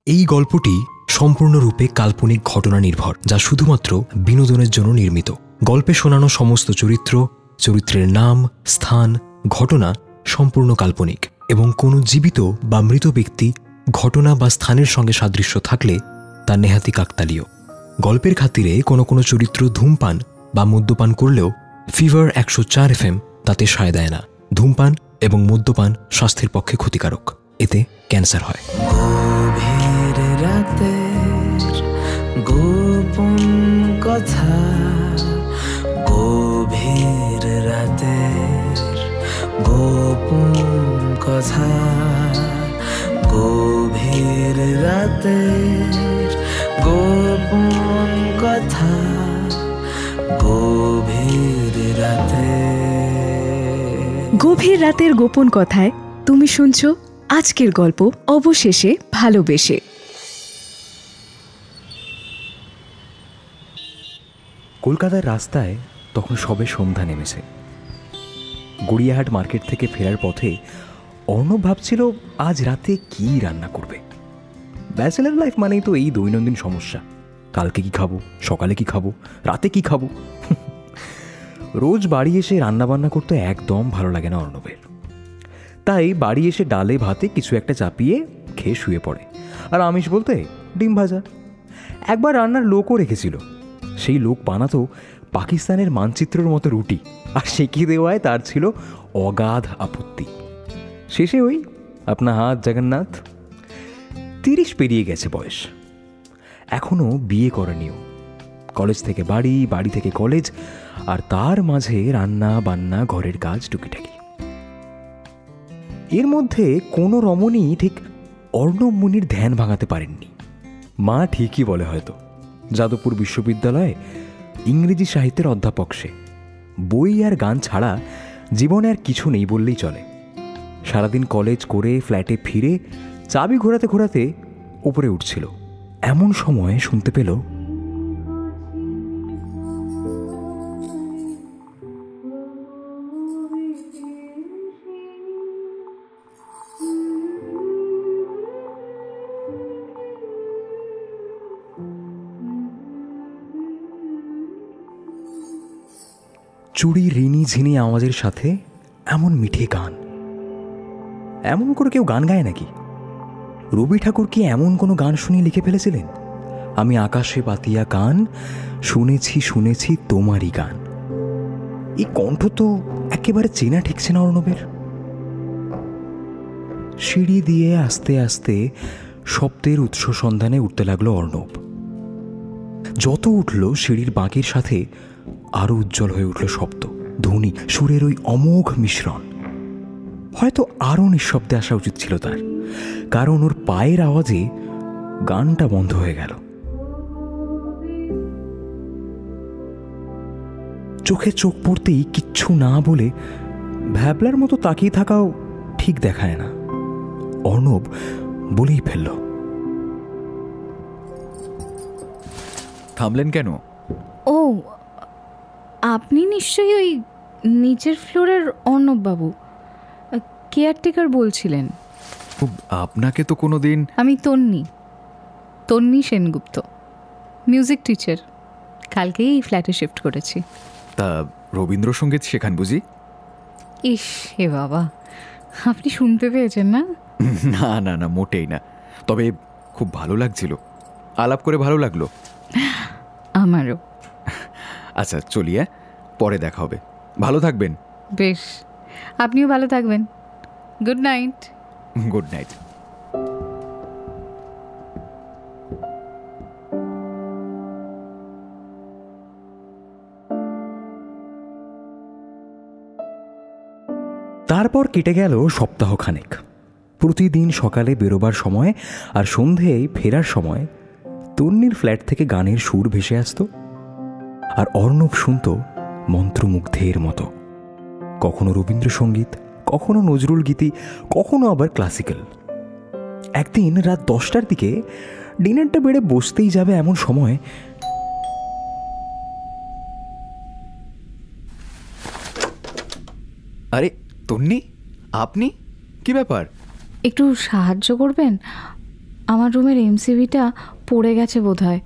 এই গল্পটি সম্পূর্ণরূপে কাল্পনিক ঘটনা নির্ভর, যা শুধুমাত্র বিনোদনের জন্য নির্মিত। গল্পে শোনানো সমস্ত চরিত্র, চরিত্রের নাম, স্থান, ঘটনা সম্পূর্ণ কাল্পনিক এবং কোনো জীবিত বা মৃত ব্যক্তি, ঘটনা বা স্থানের সঙ্গে সাদৃশ্য থাকলে তা নেহাতি কাকতালীয়। গল্পের খাতিরে কোনো কোনো চরিত্র ধূমপান বা মদ্যপান করলেও ফিভার 104 FM তাতে সায় দেয় না। ধূমপান এবং মদ্যপান স্বাস্থ্যের পক্ষে ক্ষতিকারক, এতে ক্যান্সার হয়। গভীর রাতের গোপন কথা, গভীর রাতের গোপন কথা, গভীর রাতের গোপন কথা, গভীর রাতে। গভীর রাতের গোপন কথায় তুমি শুনছো আজকের গল্প অবশেষে ভালোবেসে। কলকাতার রাস্তায় তখন সবে সন্ধ্যা নেমেছে। গড়িয়াহাট মার্কেট থেকে ফেরার পথে অর্ণব ভাবছিল আজ রাতে কি রান্না করবে। ব্যাচেলার লাইফ মানেই তো এই দৈনন্দিন সমস্যা, কালকে কি খাবো, সকালে কি খাবো, রাতে কি খাবো। রোজ বাড়ি এসে রান্নাবান্না করতে একদম ভালো লাগে না অর্ণবের। তাই বাড়ি এসে ডালে ভাতে কিছু একটা চাপিয়ে খেয়ে শুয়ে পড়ে। আর আমিষ বলতে ডিম ভাজা। একবার রান্নার লোকও রেখেছিল, সেই লোক বানাতো পাকিস্তানের মানচিত্রের মতো রুটি, আর সেঁকে দেওয়ায় তার ছিল অগাধ আপত্তি। শেষে ওই আপনা হাত জগন্নাথ। 30 পেরিয়ে গেছে বয়স, এখনও বিয়ে করেনিও। কলেজ থেকে বাড়ি, বাড়ি থেকে কলেজ, আর তার মাঝে রান্না বান্না, ঘরের কাজ, টুকিটাকি। এর মধ্যে কোনো রমণী ঠিক অর্ণব মুনির ধ্যান ভাঙাতে পারেননি। মা ঠিকই বলে হয়তো, যাদবপুর বিশ্ববিদ্যালয়ে ইংরেজি সাহিত্যের অধ্যাপক সে। বই আর গান ছাড়া জীবনে আর কিছু নেই বললেই চলে। সারাদিন কলেজ করে ফ্ল্যাটে ফিরে চাবি ঘোরাতে ঘোরাতে উপরে উঠছিল, এমন সময় শুনতে পেল চুড়ি রিনি ঝিনি আওয়াজের সাথে এমন মিঠে গান। এমন করে কেউ গান গায় নাকি? রবি ঠাকুর কি এমন কোনো গান শুনিয়ে লিখে ফেলেছিলেন? আমি আকাশে পাতিয়া কান, শুনেছি শুনেছি তোমারই গান। এই কণ্ঠ তো একেবারে চেনা ঠেকছে না অর্ণবের। সিঁড়ি দিয়ে আস্তে আস্তে শব্দের উৎস সন্ধানে উঠতে লাগলো অর্ণব। যত উঠল সিঁড়ির বাঁকের সাথে আরো উজ্জ্বল হয়ে উঠল শব্দ, ধ্বনি, সুরের ওই অমোঘ মিশ্রণ। হয়তো আরো নিঃশব্দে আসা উচিত ছিল তার, কারণ ওর পায়ের আওয়াজে গানটা বন্ধ হয়ে গেল। চোখে চোখ পড়তেই কিচ্ছু না বলে ভ্যাবলার মতো তাকিয়ে থাকাও ঠিক দেখায় না। অর্ণব বলেই ফেলল, থামলেন কেন? ও, আপনি নিশ্চয়ই ওই নিচের ফ্লোরের অর্ণববাবু, কেয়ারটেকার বলছিলেন। আপনাকে তো কোনো দিন... আমি তন্নি সেনগুপ্ত, মিউজিক টিচার। কালকেই এই ফ্ল্যাটে শিফট করেছি। তা রবীন্দ্রসঙ্গীত শেখান বুঝি? ইস হে বাবা, আপনি শুনতে পেয়েছেন না? না না না, মোটেই না। তবে খুব ভালো লাগছিল, আলাপ করে ভালো লাগলো। আমারও। আচ্ছা চলি, পরে দেখা হবে। ভালো থাকবেন। বেশ, আপনিও ভালো থাকবেন। Good night. Good night. তারপর কেটে গেল সপ্তাহখানেক। প্রতিদিন সকালে বেরোবার সময় আর সন্ধেয় ফেরার সময় তন্নির ফ্ল্যাট থেকে গানের সুর ভেসে আসত, আর অর্ণব শুনত মন্ত্রমুগ্ধের মতো। কখনো রবীন্দ্রসঙ্গীত, কখনো নজরুল গীতি, কখনো আবার ক্লাসিক্যাল। একদিন রাত 10টার দিকে ডিনারটা বেড়ে বসতেই যাবে এমন সময় আরে তন্নি, আপনি? কি ব্যাপার? একটু সাহায্য করবেন? আমার রুমের এমসিবিটা পড়ে গেছে বোধহয়।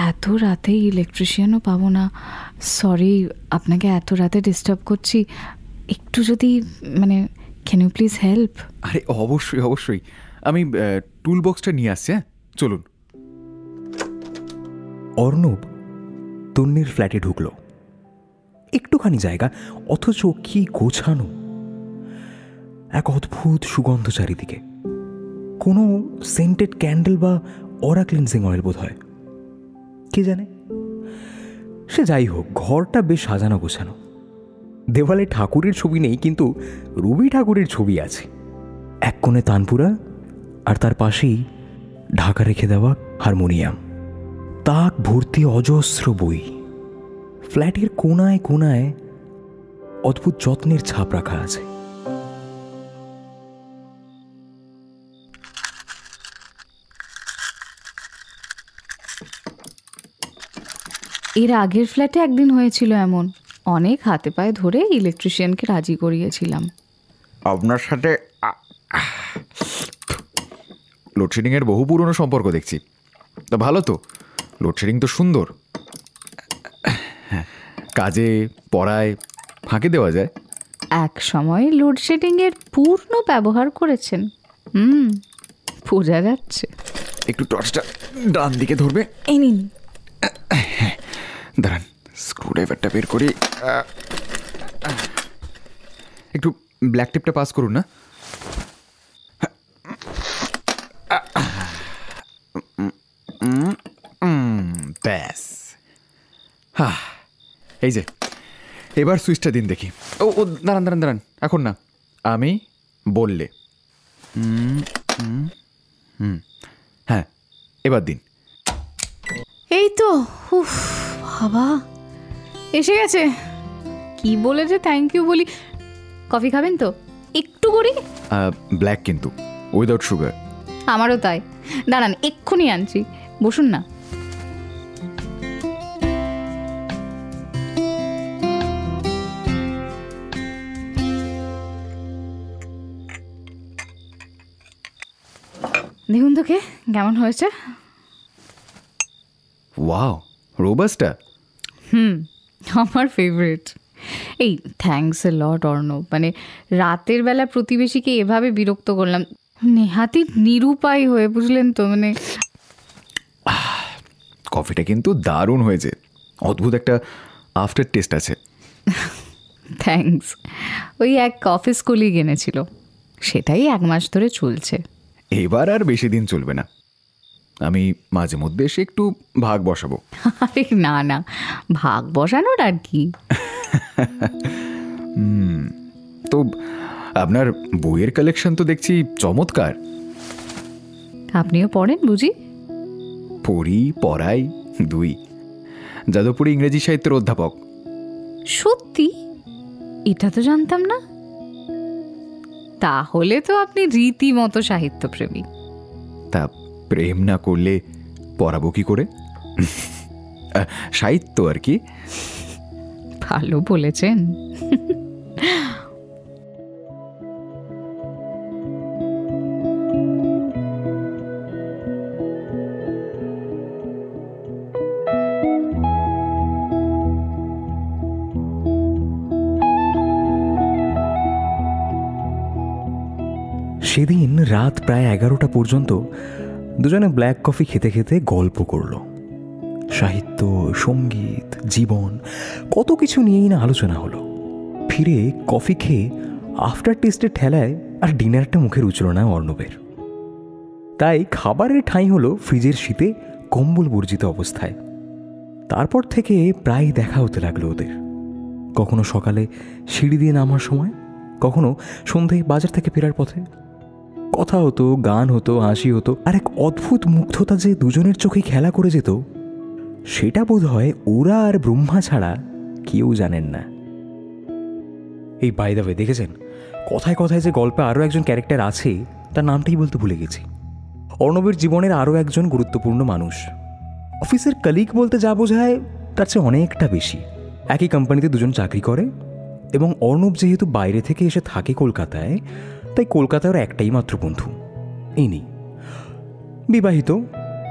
এত রাতে ইলেকট্রিশিয়ানও পাবো না। সরি, আপনাকে এত রাতে ডিস্টার্ব করছি। একটু যদি ক্যান ইউ প্লিজ হেল্প? আরে অবশ্যই অবশ্যই, আমি টুল বক্সটা নিয়ে আসছি। হ্যাঁ চলুন। অর্ণব তন্নির ফ্ল্যাটে ঢুকল। একটুখানি জায়গা, অথচ কি গোছানো। এক অদ্ভুত সুগন্ধ চারিদিকে। কোনো সেন্টেড ক্যান্ডেল বা অরা ক্লিনজিং অয়েল বোধ হয়, কে জানে। সে যাই হোক, ঘরটা বেশ সাজানো গোছানো। দেওয়ালে ঠাকুরের ছবি নেই, কিন্তু রবি ঠাকুরের ছবি আছে। এক কোণে তানপুরা, আর তার পাশেই ঢাকা রেখে দেওয়া হারমোনিয়াম। তাক ভর্তি অজস্র বই। ফ্ল্যাটের কোনায় কোনায় অদ্ভুত যত্নের ছাপ রাখা আছে। এর আগের ফ্ল্যাটে একদিন হয়েছিল এমন। অনেক হাতে পায়ে ধরে ইলেকট্রিশিয়ানকে রাজি করিয়েছিলাম। আপনার সাথে লোডশেডিংয়ের বহু পুরনো সম্পর্ক দেখছি। তা ভালো তো, লোডশেডিং তো সুন্দর। কাজে পড়ায় ফাঁকি দেওয়া যায়। এক সময় লোডশেডিংয়ের পূর্ণ ব্যবহার করেছেন। বোঝা যাচ্ছে। একটু টর্চটা ডান দিকে ধরবে। এই নিন। দাঁড়ান, স্ক্রুড্রাইভারটা বের করি। একটু ব্ল্যাক টেপটা পাস করুন না। ব্যাস, এই যে এবার সুইচটা দিন দেখি। ও দাঁড়ান দাঁড়ান দাঁড়ান, এখন না, আমি বললে। হ্যাঁ এবার দিন। এই তো, উফ বাবা, এসে গেছে। কি বলে যে থ্যাংক ইউ বলি। কফি খাবেন তো? একটু করি। ব্ল্যাক কিন্তু উইদাউট সুগার। আমারও তাই। দাঁড়ান, এক্ষুনি আনছি, বসুন না। দেখুন তো কেমন হয়েছে। Wow, robusta. আমার ফেভারিট। এই থ্যাঙ্কস এ লট অর্ণব। রাতের বেলা প্রতিবেশীকে এভাবে বিরক্ত করলাম, নেহাতি নিরুপায় হয়ে, বুঝলেন তো। কফিটা কিন্তু দারুণ হয়েছে। অদ্ভুত একটা আফটার টেস্ট আছে। থ্যাঙ্কস। ওই এক অফিস কলিগ এনেছিল, সেটাই 1 মাস ধরে চলছে। এবার আর বেশি দিন চলবে না। আমি মাঝে মধ্যে এসে একটু ভাগ বসাবো। আরে না না, ভাগ বসানোর আর কি। তো আপনার বইয়ের কালেকশন তো দেখছি চমৎকার। আপনিও পড়েন বুঝি? পড়ি, পড়াই, দুই। যাদবপুরে ইংরেজি সাহিত্যের অধ্যাপক। সত্যি? এটা তো জানতাম না। তাহলে তো আপনি রীতিমতো সাহিত্যপ্রেমী। তা প্রেম না করলে পড়াবো কি করে? সাহিত্য আর কি। ভালো বলেছেন। সেদিন রাত প্রায় 11টা পর্যন্ত দুজনে ব্ল্যাক কফি খেতে খেতে গল্প করল। সাহিত্য, সঙ্গীত, জীবন, কত কিছু নিয়েই না আলোচনা হলো। ফিরে কফি খেয়ে আফটার টেস্টের ঠেলায় আর ডিনারটা মুখে রুচল না অর্ণবের। তাই খাবারের ঠাঁই হলো ফ্রিজের শীতে কম্বল বর্জিত অবস্থায়। তারপর থেকে প্রায় দেখা হতে লাগলো ওদের। কখনো সকালে সিঁড়ি দিয়ে নামার সময়, কখনো সন্ধ্যায় বাজার থেকে ফেরার পথে। কথা হতো, গান হতো, হাসি হতো, আর এক অদ্ভুত মুগ্ধতা যে দুজনের চোখে খেলা করে যেত, সেটা বোধ হয় ওরা আর ব্রহ্মা ছাড়া কেউ জানেন না। এই বাই দ্য ওয়ে, দেখেছেন কথায় কথায় যে গল্পে আরও একজন ক্যারেক্টার আছে, তার নামটাই বলতে ভুলে গেছি। অর্ণবের জীবনের আরও একজন গুরুত্বপূর্ণ মানুষ। অফিসের কলিগ বলতে যা বোঝায় তার চেয়ে অনেকটা বেশি। একই কোম্পানিতে দুজন চাকরি করে, এবং অর্ণব যেহেতু বাইরে থেকে এসে থাকে কলকাতায়, তাই কলকাতায় একটাই মাত্র বন্ধু, ইনি। বিবাহিত,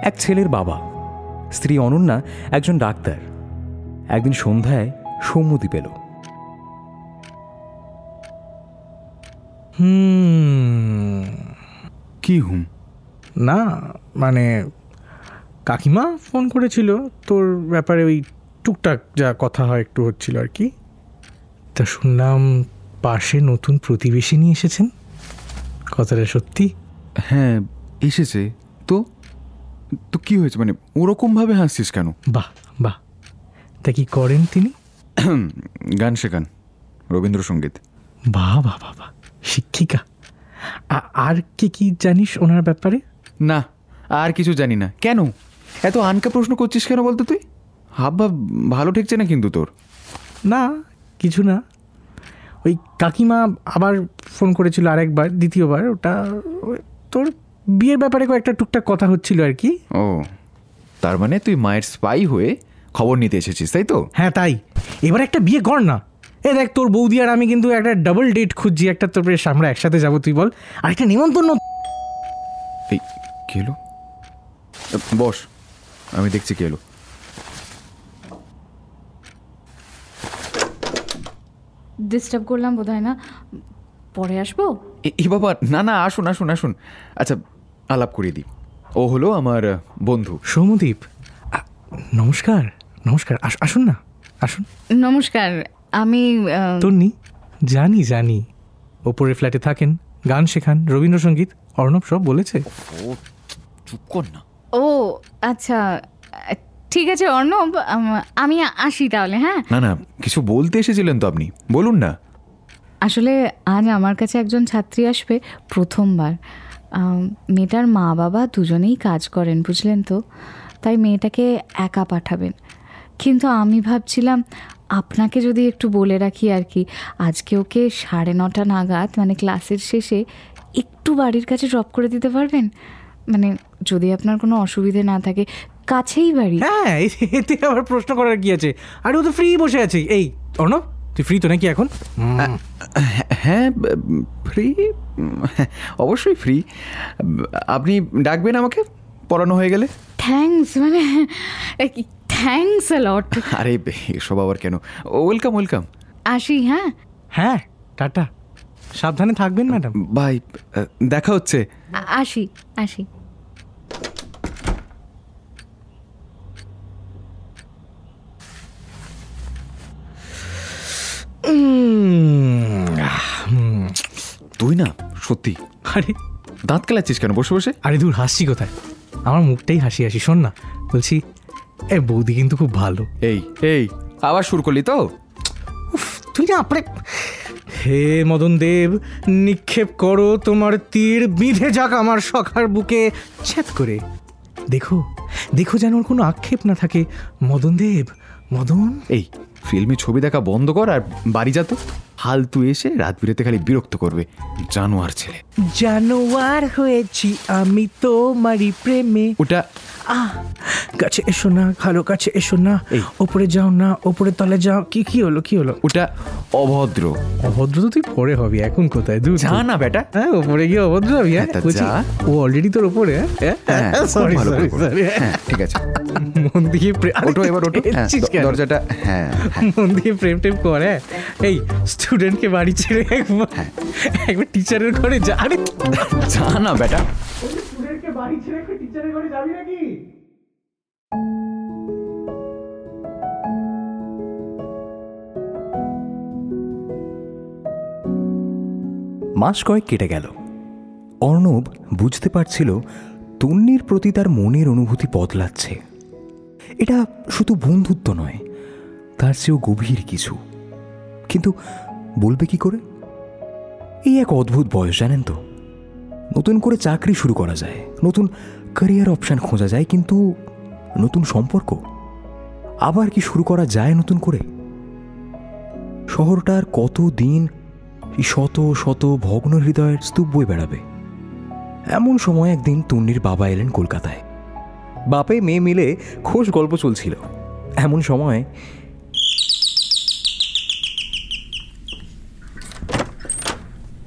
এক ছেলের বাবা। স্ত্রী অনন্যা একজন ডাক্তার। একদিন সন্ধ্যায় সৌম্যদি পেল। কি হুম? না মানে কাকিমা ফোন করেছিল তোর ব্যাপারে, ওই টুকটাক যা কথা হয় একটু হচ্ছিল আর কি। তা শুনলাম পাশে নতুন প্রতিবেশী নিয়ে এসেছেন, কথাটা সত্যি? হ্যাঁ এসেছে। তো তো কি হয়েছে, মানে ওরকমভাবে হাসছিস কেন? বাহ বাহ, তা কি করেন তিনি? গান শেখান, রবীন্দ্রসঙ্গীত। বাহ বাহ বাহ বাহ, শিক্ষিকা। আর কি কি জানিস ওনার ব্যাপারে? না আর কিছু জানি না। কেন এত আনকা প্রশ্ন করছিস কেন বলতো তুই? হাবভাব ভালো ঠেকছে না কিন্তু তোর। না কিছু না, ওই কাকিমা আবার ফোন করেছিল আরেকবার, দ্বিতীয়বার। ওটা তোর বিয়ের ব্যাপারে কয়েকটা টুকটাক কথা হচ্ছিল আর কি। ও তার মানে তুই মায়ের স্পাই হয়ে খবর নিতে এসেছিস, তাই তো? হ্যাঁ তাই। এবার একটা বিয়ে কর না। এ দেখ, তোর বৌদি আর আমি কিন্তু একটা ডাবল ডেট খুঁজছি। একটা তোর বেশ আমরা একসাথে যাবো, তুই বল। আর একটা নিমন্ত্রণ। এই কি এলো? বস, আমি দেখছি কি এলো। ডিস্টার্ব করলাম বোধ হয় না, পরে আসবো? এই বাবা, না না, আসুন আসুন আসুন। আচ্ছা আলাপ করিয়ে দিই। ও হলো আমার বন্ধু সৌম্যদীপ। নমস্কার নমস্কার, আসুন না আসুন। নমস্কার, আমি তন্নি। জানি জানি, ওপরের ফ্ল্যাটে থাকেন, গান শেখান, রবীন্দ্রসঙ্গীত। অর্ণব সব বলেছে। ও চুপ কর না। ও আচ্ছা ঠিক আছে অর্ণব, আমি আসি তাহলে। হ্যাঁ না না, কিছু বলতে এসেছিলেন তো আপনি, বলুন না। আসলে আজ আমার কাছে একজন ছাত্রী আসবে প্রথমবার। মেয়েটার মা বাবা দুজনেই কাজ করেন, বুঝলেন তো, তাই মেয়েটাকে একা পাঠাবেন। কিন্তু আমি ভাবছিলাম আপনাকে যদি একটু বলে রাখি আর কি, আজকে ওকে 9:30 নাগাদ, মানে ক্লাসের শেষে একটু বাড়ির কাছে ড্রপ করে দিতে পারবেন? মানে যদি আপনার কোনো অসুবিধে না থাকে, কাছেই বাড়ি। হ্যাঁ, এতে আবার প্রশ্ন করার কি আছে? আরে ও তো ফ্রি বসে আছে। এই অর্ণব, তুই ফ্রি তো নাকি এখন? হ্যাঁ ফ্রি, অবশ্যই ফ্রি। আপনি ডাকবেন আমাকে পড়ানো হয়ে গেলে? থ্যাঙ্কস, মানে থ্যাঙ্কস আ লট। আরে এসব আবার কেন, ওয়েলকাম ওয়েলকাম। আসি। হ্যাঁ হ্যাঁ, টাটা, সাবধানে থাকবেন ম্যাডাম। বাই, দেখা হচ্ছে। আসি আসি। তুই না সত্যি আরে দাঁত কেলাচ্ছিস কেন বসে বসে? আরে দূর, হাসছি কোথায়? আমার মুখটাই হাসি হাসি। শোন না, বলছি এ বৌদি কিন্তু খুব ভালো। এই এই আবার শুরু করলি তো? তুই না আপনি। হে মদন দেব, নিক্ষেপ করো তোমার তীর, বিঁধে যাক আমার সখার বুকে ছ্যাদ করে। দেখো দেখো যেন ওর কোনো আক্ষেপ না থাকে। মদন দেব, মদন। এই ফিল্মি ছবি দেখা বন্ধ কর আর বাড়ি যা তো। ফালতু এসে রাত বিরেতে খালি বিরক্ত করবে, জানোয়ার ছেলে। জানোয়ার হয়েছি আমি তোমারই প্রেমে। ওটা কাছে এসো না, ভালো কাছে এসো না, ওপরে যাও না, ওপরে তলে যাও। কি কি হলো কি হলো? ওটা অভদ্র। অভদ্র তো তুই পরে হবি, এখন কোথায়? দূর যা না বেটা। হ্যাঁ, ওপরে গিয়ে অভদ্র হবি? হ্যাঁ, ও অলরেডি তোর ওপরে। Sorry sorry sorry. ঠিক আছে, মন দিয়ে ওটো এবার ওটো। দরজাটা হ্যাঁ মন দিয়ে প্রেম টেম করে। এই স্টুডেন্টকে বাড়ি ছেড়ে একবার টিচারের ঘরে যা। আরে যা না বেটা। স্টুডেন্টকে বাড়ি ছেড়ে টিচারের ঘরে যাবি নাকি? মাস কয়েক কেটে গেল। অর্ণব বুঝতে পারছিল তন্নির প্রতি তার মনের অনুভূতি বদলাচ্ছে। এটা শুধু বন্ধুত্ব নয়, তার চেয়েও গভীর কিছু। কিন্তু বলবে কি করে? এই এক অদ্ভুত বয়স, জানেন তো। নতুন করে চাকরি শুরু করা যায়, নতুন ক্যারিয়ার অপশান খোঁজা যায়, কিন্তু নতুন সম্পর্ক আবার কি শুরু করা যায় নতুন করে? শহরটার কত দিন শত শত ভগ্ন হৃদয়ের স্তূপ বয়ে বেড়াবে। এমন সময় একদিন তন্নির বাবা এলেন কলকাতায়। বাপে মেয়ে মিলে খোশ গল্প চলছিল। এমন সময়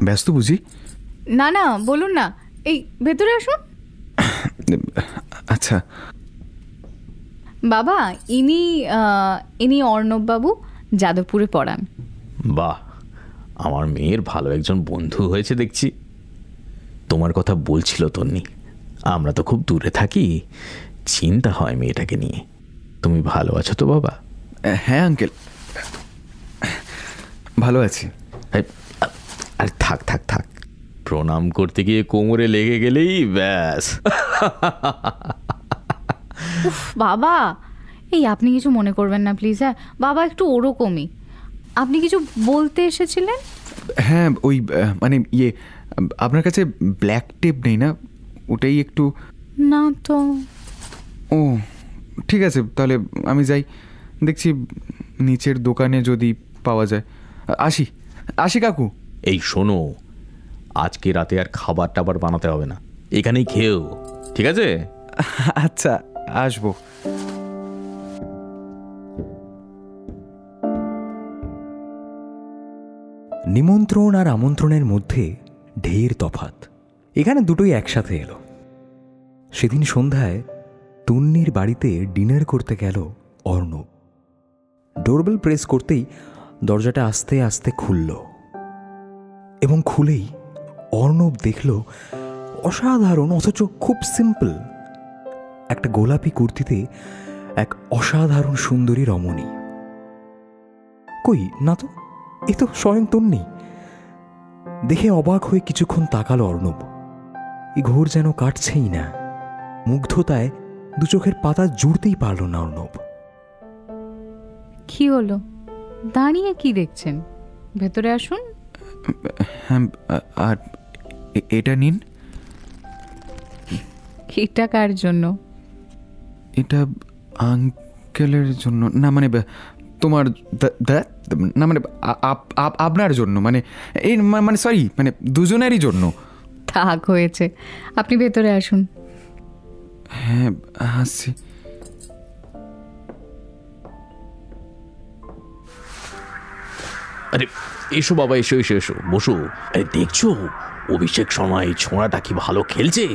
ব্যস্ত বুঝি? না না, বলুন না, এই ভেতরে আসুন। আচ্ছা, বাবা, ইনি অর্ণব বাবু, যাদবপুরে পড়ান। বাহ, আমার মেয়ের ভালো একজন বন্ধু হয়েছে দেখছি। তোমার কথা বলছিল তন্নি, আমরা তো খুব দূরে থাকি, চিন্তা হয় মেয়েটাকে নিয়ে। তুমি ভালো আছো তো বাবা? হ্যাঁ আঙ্কেল, ভালো আছি। আর থাক থাক থাক, প্রণাম করতে গিয়ে কোমরে লেগে গেলেই ব্যাস। উফ বাবা, এই আপনি কিছু মনে করবেন না প্লিজ। হ্যাঁ বাবা, একটু ওরকমই। আপনি কিছু বলতে এসেছিলেন? হ্যাঁ ওই মানে আপনার কাছে ব্ল্যাক টেপ নেই না? ওটাই একটু। না তো। ও ঠিক আছে, তাহলে আমি যাই, দেখছি নিচের দোকানে যদি পাওয়া যায়। আসি আসি কাকু। এই শোনো, আজকে রাতে আর খাবার টাবার বানাতে হবে না, এখানেই খেয়েও, ঠিক আছে? আচ্ছা, আসবো। নিমন্ত্রণ আর আমন্ত্রণের মধ্যে ঢের তফাৎ। এখানে দুটোই একসাথে এলো। সেদিন সন্ধ্যায় তন্নির বাড়িতে ডিনার করতে গেল অর্ণব। ডোরবেল প্রেস করতেই দরজাটা আস্তে আস্তে খুলল, এবং খুলেই অর্ণব দেখল অসাধারণ অথচ খুব সিম্পল একটা গোলাপি কুর্তিতে এক অসাধারণ সুন্দরী রমণী। কই না তো, এ তো স্বয়ং তন্নি। দেখে অবাক হয়ে কিছুক্ষণ তাকালো অর্ণব। এই ঘোর যেন কাটছেই না। মুগ্ধতায় দু চোখের পাতা জুড়তেই পারল না অর্ণব। কি হলো, দাঁড়িয়ে কি দেখছেন? ভেতরে আসুন। হ্যাঁ, আর এটা নিন। এটা কার জন্য? এটা আঙ্কেলের জন্য না, মানে তোমার না, মানে আপনার জন্য, মানে এই মানে সরি, মানে দুজনেরই জন্য। থাক হয়েছে, আপনি ভেতরে আসুন। হ্যাঁ আসছি। আরে এসো বাবা, এসো এসো এসো, বসো। আরে দেখছো অভিষেক সময় ছোঁড়াটা কি ভালো খেলছে?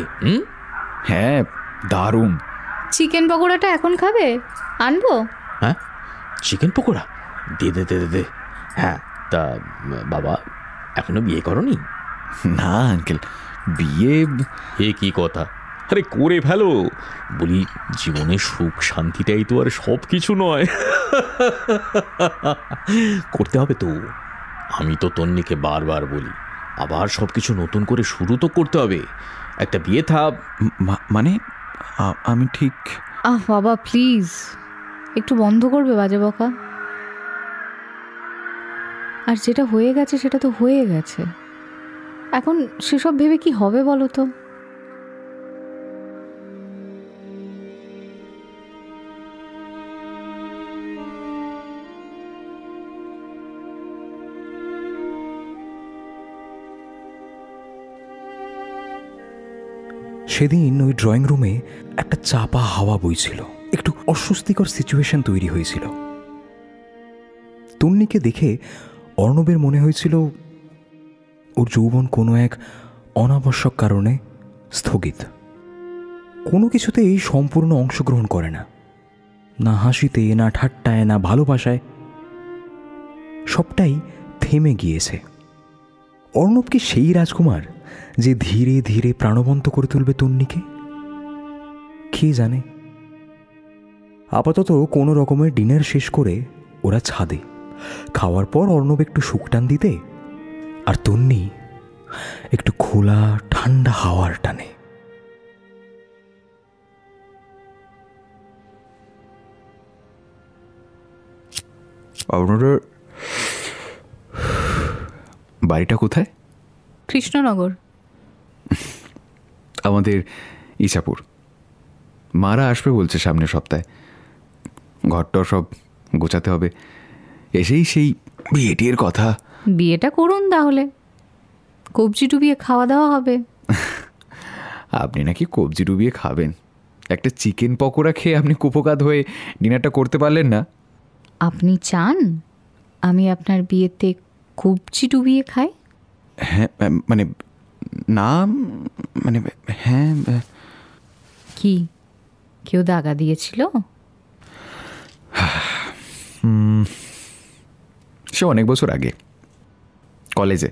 হ্যাঁ দারুণ। চিকেন পকোড়াটা এখন খাবে? আনবো? হ্যাঁ, চিকেন পকোড়া দে দে দে দে। হ্যাঁ, তা বাবা এখনো বিয়ে করনি? না আঙ্কেল, বিয়ে? এ কি কথা? আরে করে ফেলো। বলি, জীবনে সুখ শান্তিটাই তো আর সব কিছু নয়। করতে হবে তো। আমি তো তন্নিকে বারবার বলি, আবার সব কিছু নতুন করে শুরু তো করতে হবে। একটা বিয়ে মানে আমি ঠিক। বাবা প্লিজ, একটু বন্ধ করবে বাজে বকা? আর যেটা হয়ে গেছে সেটা তো হয়ে গেছে, এখন সেসব ভেবে কি হবে বলো তো? সেদিন ওই ড্রয়িং রুমে একটা চাপা হাওয়া বইছিল, একটু অস্বস্তিকর সিচুয়েশন তৈরি হয়েছিল। তন্নিকে দেখে অর্ণবের মনে হয়েছিল ওর যৌবন কোনো এক অনাবশ্যক কারণে স্থগিত। কোনো কিছুতেই সম্পূর্ণ অংশগ্রহণ করে না, না হাসিতে, না ঠাট্টায়, না ভালোবাসায়। সবটাই থেমে গিয়েছে। অর্ণব কি সেই রাজকুমার যে ধীরে ধীরে প্রাণবন্ত করে তুলবে তন্নিকে? কে জানে। আপাতত কোনো রকমের ডিনার শেষ করে ওরা ছাদে। খাওয়ার পর অর্ণব একটু শুকটান দিতে, আর তন্নি একটু খোলা ঠান্ডা হাওয়ার টানে। আপনাদের বাড়িটা কোথায়? কৃষ্ণনগর। আমাদের ইছাপুর। মারা আসবে বলছে সামনের সপ্তাহে। ঘরটা সব গোছাতে হবে, এসেই সেই বিয়েটির কথা। বিয়েটা করুন তাহলে, কবজি ডুবিয়ে খাওয়া দাওয়া হবে। আপনি নাকি কবজি ডুবিয়ে খাবেন? একটা চিকেন পকোড়া খেয়ে আপনি কুপোকাত হয়ে ডিনারটা করতে পারলেন না। আপনি চান আমি আপনার বিয়েতে কবজি ডুবিয়ে খাই? হ্যাঁ মানে না, মানে হ্যাঁ। কি কেউ দাগা দিয়েছিল? সে অনেক বছর আগে, কলেজে।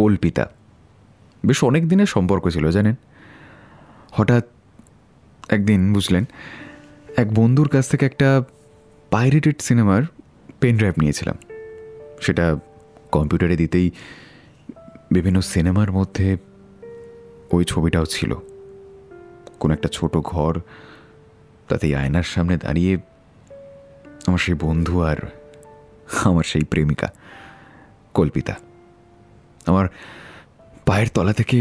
কল্পিতা, বেশ অনেক দিনের সম্পর্ক ছিল জানেন। হঠাৎ একদিন বুঝলেন, এক বন্ধুর কাছ থেকে একটা পাইরেটেড সিনেমার পেন ড্রাইভ নিয়েছিলাম। সেটা কম্পিউটারে দিতেই বিভিন্ন সিনেমার মধ্যে ওই ছবিটাও ছিল। কোন একটা ছোট ঘর, তাতেই আয়নার সামনে দাঁড়িয়ে আমার সেই বন্ধু আর আমার সেই প্রেমিকা কল্পিতা। আমার পায়ের তলা থেকে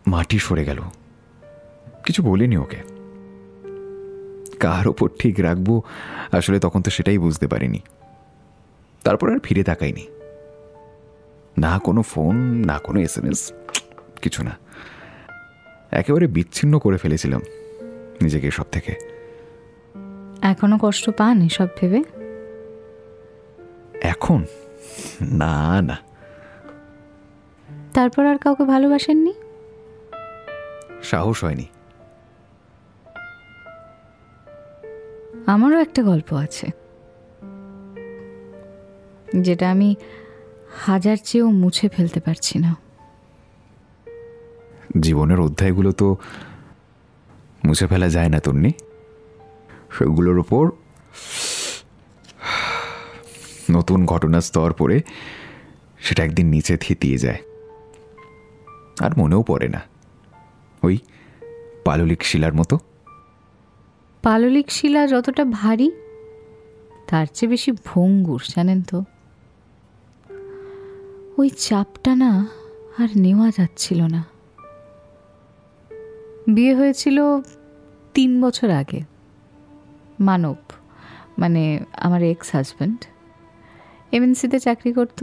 মাটি সরে গেল। কিছু বলিনি ওকে, কার ওপর ঠিক রাখবো আসলে তখন তো সেটাই বুঝতে পারিনি। তারপর আর ফিরে তাকাইনি, না কোনো ফোন, না কোনো SMS, কিছু না। একেবারে বিচ্ছিন্ন করে ফেলেছিলাম নিজেকে সব থেকে। এখনো কষ্ট পান এসব ভেবে? এখন না না। তারপর আর কাউকে ভালোবাসেননি? সাহস হয়নি। আমারও একটা গল্প আছে, যেটা আমি হাজার চেয়েও মুছে ফেলতে পারছি না। জীবনের অধ্যায়গুলো তো মুছে ফেলা যায় না তন্নি। সেগুলোর ওপর নতুন ঘটনার স্তর পড়ে সেটা একদিন নিচে থিতিয়ে যায়, আর মনেও পড়ে না। ওই পাললিক শিলার মতো। পাললিক শিলা যতটা ভারী, তার চেয়ে বেশি ভঙ্গুর, জানেন তো। ওই চাপটা না আর নেওয়া যাচ্ছিল না। বিয়ে হয়েছিল 3 বছর আগে। মানব, মানে আমার এক্স হাজব্যান্ড, MNC-তে চাকরি করত।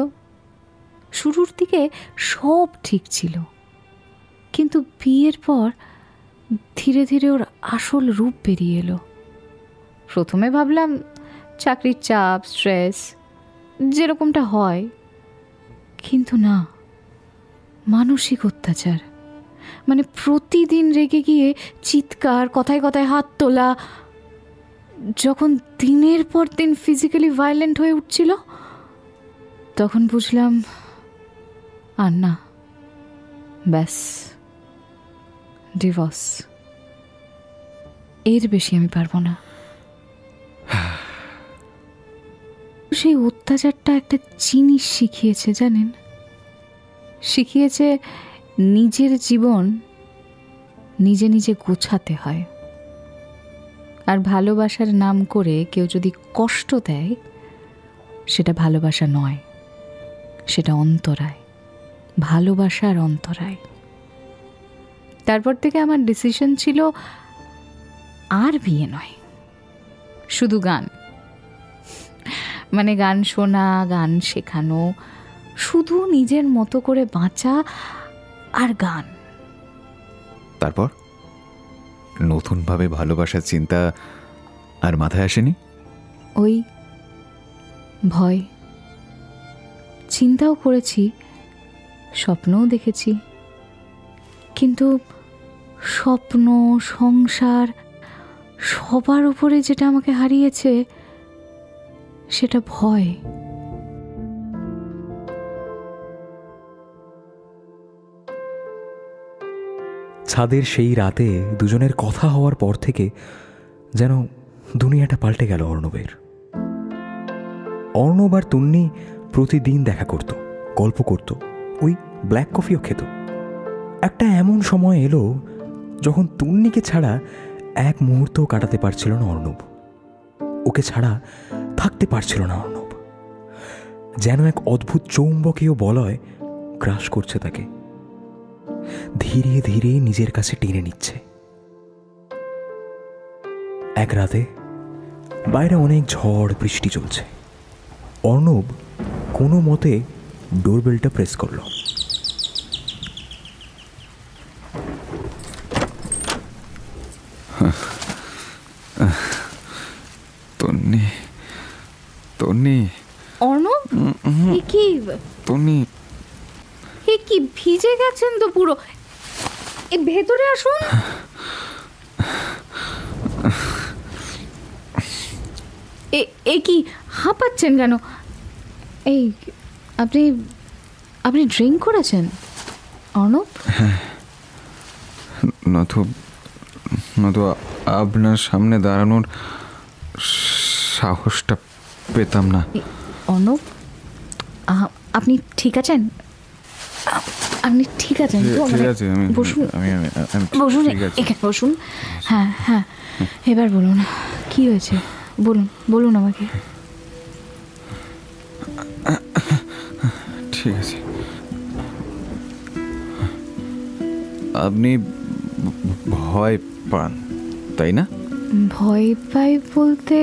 শুরুর দিকে সব ঠিক ছিল, কিন্তু বিয়ের পর ধীরে ধীরে ওর আসল রূপ বেরিয়ে এলো। প্রথমে ভাবলাম চাকরির চাপ, স্ট্রেস, যেরকমটা হয়, কিন্তু না, মানসিক অত্যাচার। মানে প্রতিদিন রেগে গিয়ে চিৎকার, কথায় কথায় হাত তোলা। যখন দিনের পর দিন ফিজিক্যালি ভায়োলেন্ট হয়ে উঠছিল, তখন বুঝলাম আর না, ব্যাস, ডিভোর্স। এর বেশি আমি পারবো না। সেই অত্যাচারটা একটা জিনিস শিখিয়েছে, জানেন। শিখিয়েছে নিজের জীবন নিজে নিজে গোছাতে হয়। আর ভালোবাসার নাম করে কেউ যদি কষ্ট দেয়, সেটা ভালোবাসা নয়, সেটা অন্তরায়। ভালোবাসার অন্তরায়। তারপর থেকে আমার ডিসিশন ছিল আর বিয়ে নয়, শুধু গান। মানে গান শোনা, গান শেখানো, শুধু নিজের মতো করে বাঁচা আর গান। তারপর নতুনভাবে ভালোবাসার চিন্তা আর মাথায় আসেনি? ওই ভয়, চিন্তাও করেছি, স্বপ্নও দেখেছি, কিন্তু স্বপ্ন, সংসার, সবার উপরে যেটা আমাকে হারিয়েছে সেটা ভয়। ছাদের সেই রাতে দুজনের কথা হওয়ার পর থেকে যেন দুনিয়াটা পাল্টে গেল অর্ণবের। অর্ণব আর তুন্নি প্রতিদিন দেখা করত, গল্প করত, ওই ব্ল্যাক কফিও খেত। একটা এমন সময় এলো যখন তুন্নিকে ছাড়া এক মুহূর্ত কাটাতে পারছিল না অর্ণব। ওকে ছাড়া থাকতে পারছিল না অর্ণব। যেন এক অদ্ভুত চৌম্বকীয় বলয় গ্রাস করছে তাকে, ধীরে ধীরে নিজের কাছে টেনে নিচ্ছে। এক রাতে বাইরে অনেক ঝড় বৃষ্টি চলছে। অর্ণব কোনো মতে ডোরবেলটা প্রেস করল। তন্নি, তন্নি। অর্ণব, এ কি? তন্নি, এ কি ভিজে গেছেন তো পুরো। এ ভেতরে আসুন। এ কি হাঁপাচ্ছেন কেন? এই আপনি আপনি ড্রিঙ্ক করেছেন অর্ণব? নয়তো আপনার সামনে দাঁড়ানোর সাহসটা পেতাম না। অর্ণব, আপনি ঠিক আছেন? আপনি ঠিক আছেন তো? ঠিক আছে, বসুন, বসুন, এখানে বসুন। হ্যাঁ হ্যাঁ, এবার বলুন কি হয়েছে, বলুন আমাকে। ঠিক আছে, আপনি ভয় পান তাই না? ভয় পাই বলতে?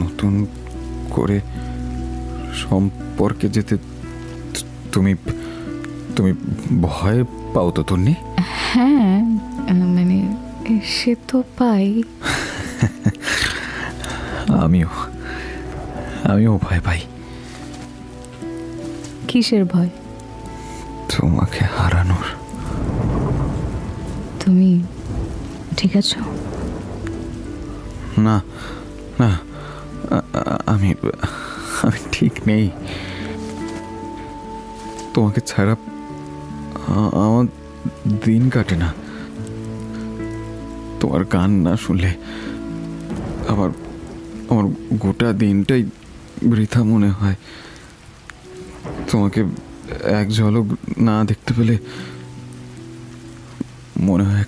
নতুন করে সম্পর্কে যেতে তুমি ভয় পাও তো তন্নি? হ্যাঁ, মানে সে তো পাই। আমিও ভয় পাই। কিসের ভয়? তোমাকে হারানোর। তুমি ঠিক আছো? না না, আমি ঠিক নেই। তোমাকে ছাড়া আমার দিন কাটে না। তোমার গান না শুনলে আমার গোটা দিনটাই বৃথা মনে হয়। তোমাকে এক ঝলক না দেখতে পেলে মনে হয়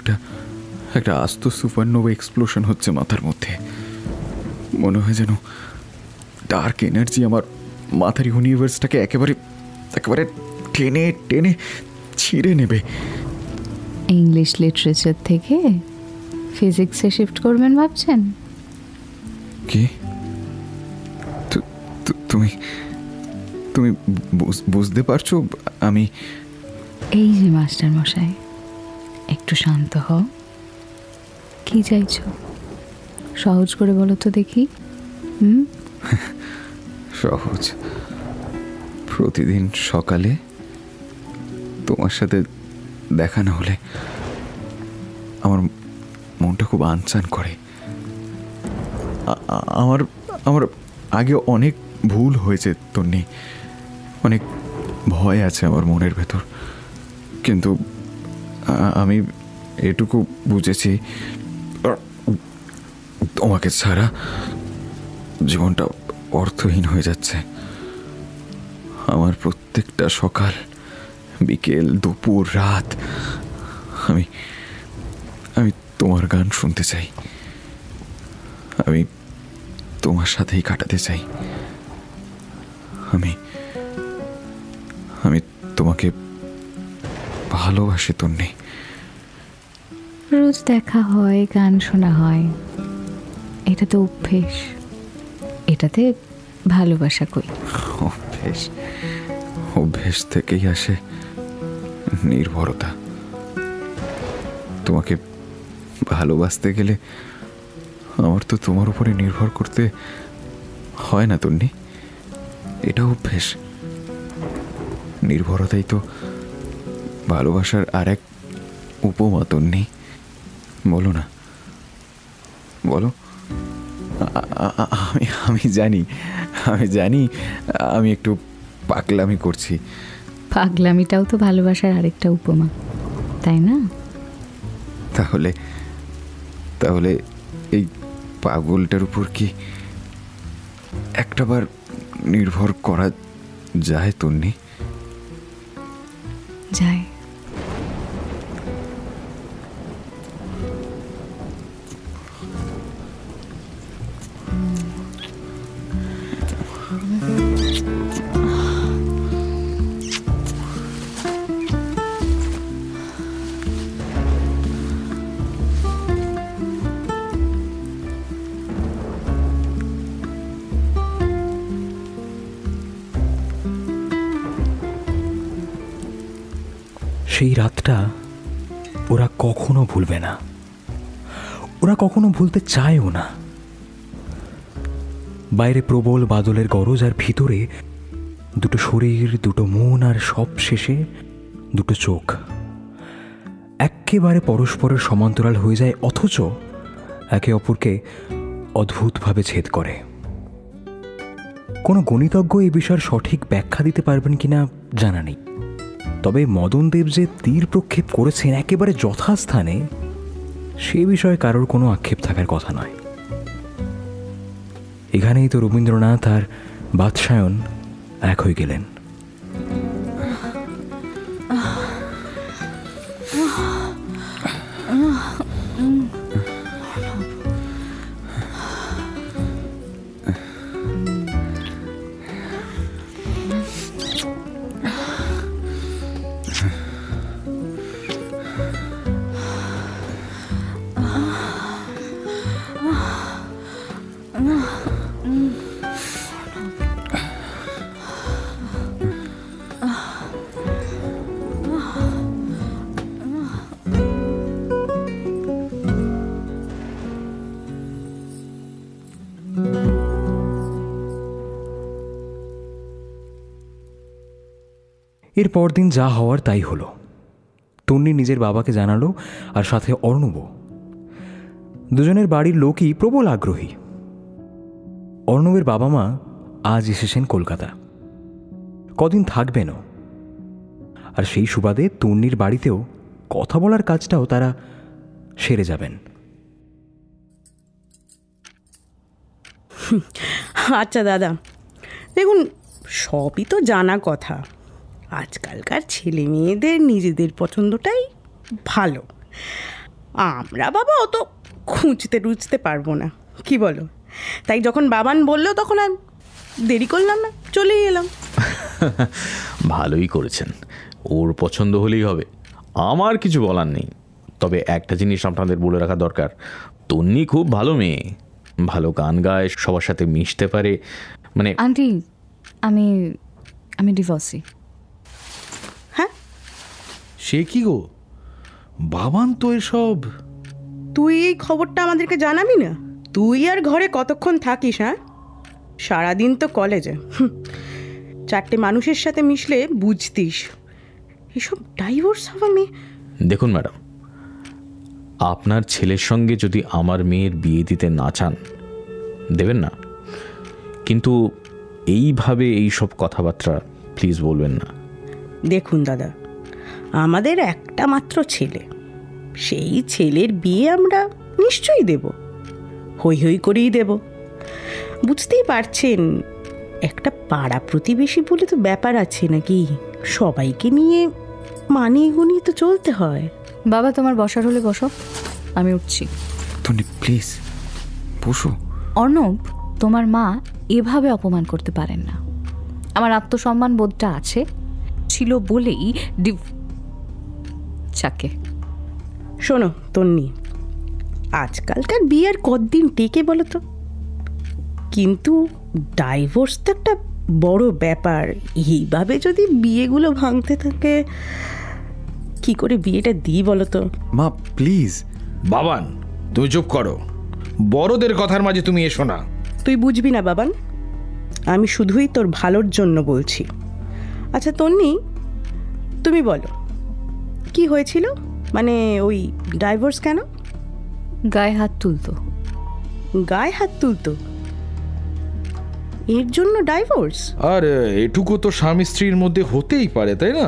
একটা আস্ত সুপারনোভা এক্সপ্লোশন হচ্ছে মাথার মধ্যে। মনে হয় যেন ডার্ক এনার্জি আমার মাথার ইউনিভার্সটাকে একেবারে টেনে টেনে ছিঁড়ে নেবে। ইংলিশ লিটারেচার থেকে ফিজিক্সে শিফট করবেন ভাবছেন? কি তুমি বুঝতে পারছো? আমি এই যে মাস্টার মশাই, একটু শান্ত হও। কি চাইছো সহজ করে বলো তো দেখি। সহজ। প্রতিদিন সকালে তোমার সাথে দেখা না হলে আমার মনটা খুব আনচান করে। আমার আগে অনেক ভুল হয়েছে তন্নি, অনেক ভয় আছে আমার মনের ভেতর, কিন্তু আমি এটুকু বুঝেছি তোমাকে ছাড়া জীবনটা অর্থহীন হয়ে যাচ্ছে। আমার প্রত্যেকটা সকাল, বিকেল, দুপুর, রাত আমি তোমার গান শুনতে চাই। আমি তোমার সাথেই কাটাতে চাই। আমি তোমাকে ভালোবাসি তন্নি। রোজ দেখা হয়, গান শোনা হয়, এটা তো অভ্যেস। এটাতে ভালোবাসা কই? অভ্যেস থেকেই আসে নির্ভরতা। তোমাকে ভালোবাসতে গেলে আমার তো তোমার উপরে নির্ভর করতে হয় না তন্নি, এটা অভ্যেস। নির্ভরতাই তো ভালোবাসার আর এক উপমা তন্নি। বলো না, বলো। আমি জানি আমি একটু পাগলামি করছি। পাগলামিটাও তো ভালোবাসার আরেকটা উপমা, তাই না? তাহলে এই পাগলটার উপর কি একটাবার নির্ভর করা যায় তন্নি? যায়। সেই রাতটা ওরা কখনো ভুলবে না, ওরা কখনো ভুলতে চায়ও না। বাইরে প্রবল বাদলের গরজ, আর ভিতরে দুটো শরীর, দুটো মন, আর সব শেষে দুটো চোখ একেবারে পরস্পরের সমান্তরাল হয়ে যায়, অথচ একে অপরকে অদ্ভুতভাবে ছেদ করে। কোনো গণিতজ্ঞ এই বিষয়ের সঠিক ব্যাখ্যা দিতে পারবেন কিনা জানা নেই, তবে মদনদেব যে তীর প্রক্ষেপ করেছেন একেবারে যথাস্থানে, সে বিষয়ে কারোর কোনো আক্ষেপ থাকার কথা নয়। এখানেই তো রবীন্দ্রনাথ আর বাদশায়ন এক হয়ে গেলেন। এর পরদিন যা হওয়ার তাই হলো। তন্নি নিজের বাবাকে জানালো, আর সাথে অর্ণব। দুজনের বাড়ির লোকই প্রবল আগ্রহী। অর্ণবের বাবা মা আজ এসেছেন কলকাতা, কদিন থাকবেনও। আর সেই সুবাদে তন্নির বাড়িতেও কথা বলার কাজটাও তারা সেরে যাবেন। আচ্ছা দাদা, দেখুন সবই তো জানা কথা, আজকালকার ছেলে মেয়েদের নিজেদের পছন্দটাই ভালো। আমরা বাবা অত খুঁজতে টুচতে পারবো না, কি বলো? তাই যখন বাবান বললো তখন আর দেরি করলাম না, চলেই এলাম। ভালোই করেছেন, ওর পছন্দ হলেই হবে, আমার কিছু বলার নেই। তবে একটা জিনিস আপনাদের বলে রাখা দরকার, তন্নি খুব ভালো মেয়ে, ভালো গান গায়, সবার সাথে মিশতে পারে। মানে আন্টি, আমি আমি ডিভোর্সি। হ্যাঁ, সে কি গো, বাবান তো এসব। তুই এই খবরটা আমাদেরকে জানাবি না? তুই আর ঘরে কতক্ষণ থাকিস? হ্যাঁ, সারাদিন তো কলেজে। চারটে মানুষের সাথে মিশলে বুঝতিস এসব ডাইভোর্স হওয়া মেয়ে। দেখুন ম্যাডাম, আপনার ছেলের সঙ্গে যদি আমার মেয়ের বিয়ে দিতে না চান, দেবেন না, কিন্তু এইভাবে এই সব কথাবার্তা প্লিজ বলবেন না। দেখুন দাদা, আমাদের একটা মাত্র ছেলে, সেই ছেলের বিয়ে আমরা নিশ্চয়ই দেব, হই হই করেই দেব। বুঝতেই পারছেন, একটা পাড়া প্রতিবেশী বলে তো ব্যাপার আছে নাকি, সবাইকে নিয়ে মানিয়ে গুনিয়ে তো চলতে হয়। বাবা, তোমার বসার হলে বসো, আমি উঠছি। তন্নি প্লিজ বসো। অর্ণব, তোমার মা এভাবে অপমান করতে পারেন না। আমার আত্মসম্মান বোধটা আছে, ছিল বলেই চাকে। শোনো তন্নি, আজকালকার বিয়ের কতদিন টেকে বলো তো? কিন্তু ডাইভোর্স তো একটা বড় ব্যাপার। এইভাবে যদি বিয়েগুলো ভাঙতে থাকে, কি করে বিয়েটা দিই বলো তো? মা প্লিজ। বাবান, তুমি চুপ করো, বড়দের কথার মাঝে তুমি এসো না। তুই বুঝবি না বাবান, আমি শুধুই তোর ভালোর জন্য বলছি। আচ্ছা তন্নি, তুমি বলো কি হয়েছিল, মানে ওই ডাইভোর্স কেন? গায়ে হাত তুলতো। গায়ে হাত তুলতো, এর জন্য ডাইভোর্স? আর এটুকু তো স্বামী স্ত্রীর মধ্যে হতেই পারে, তাই না?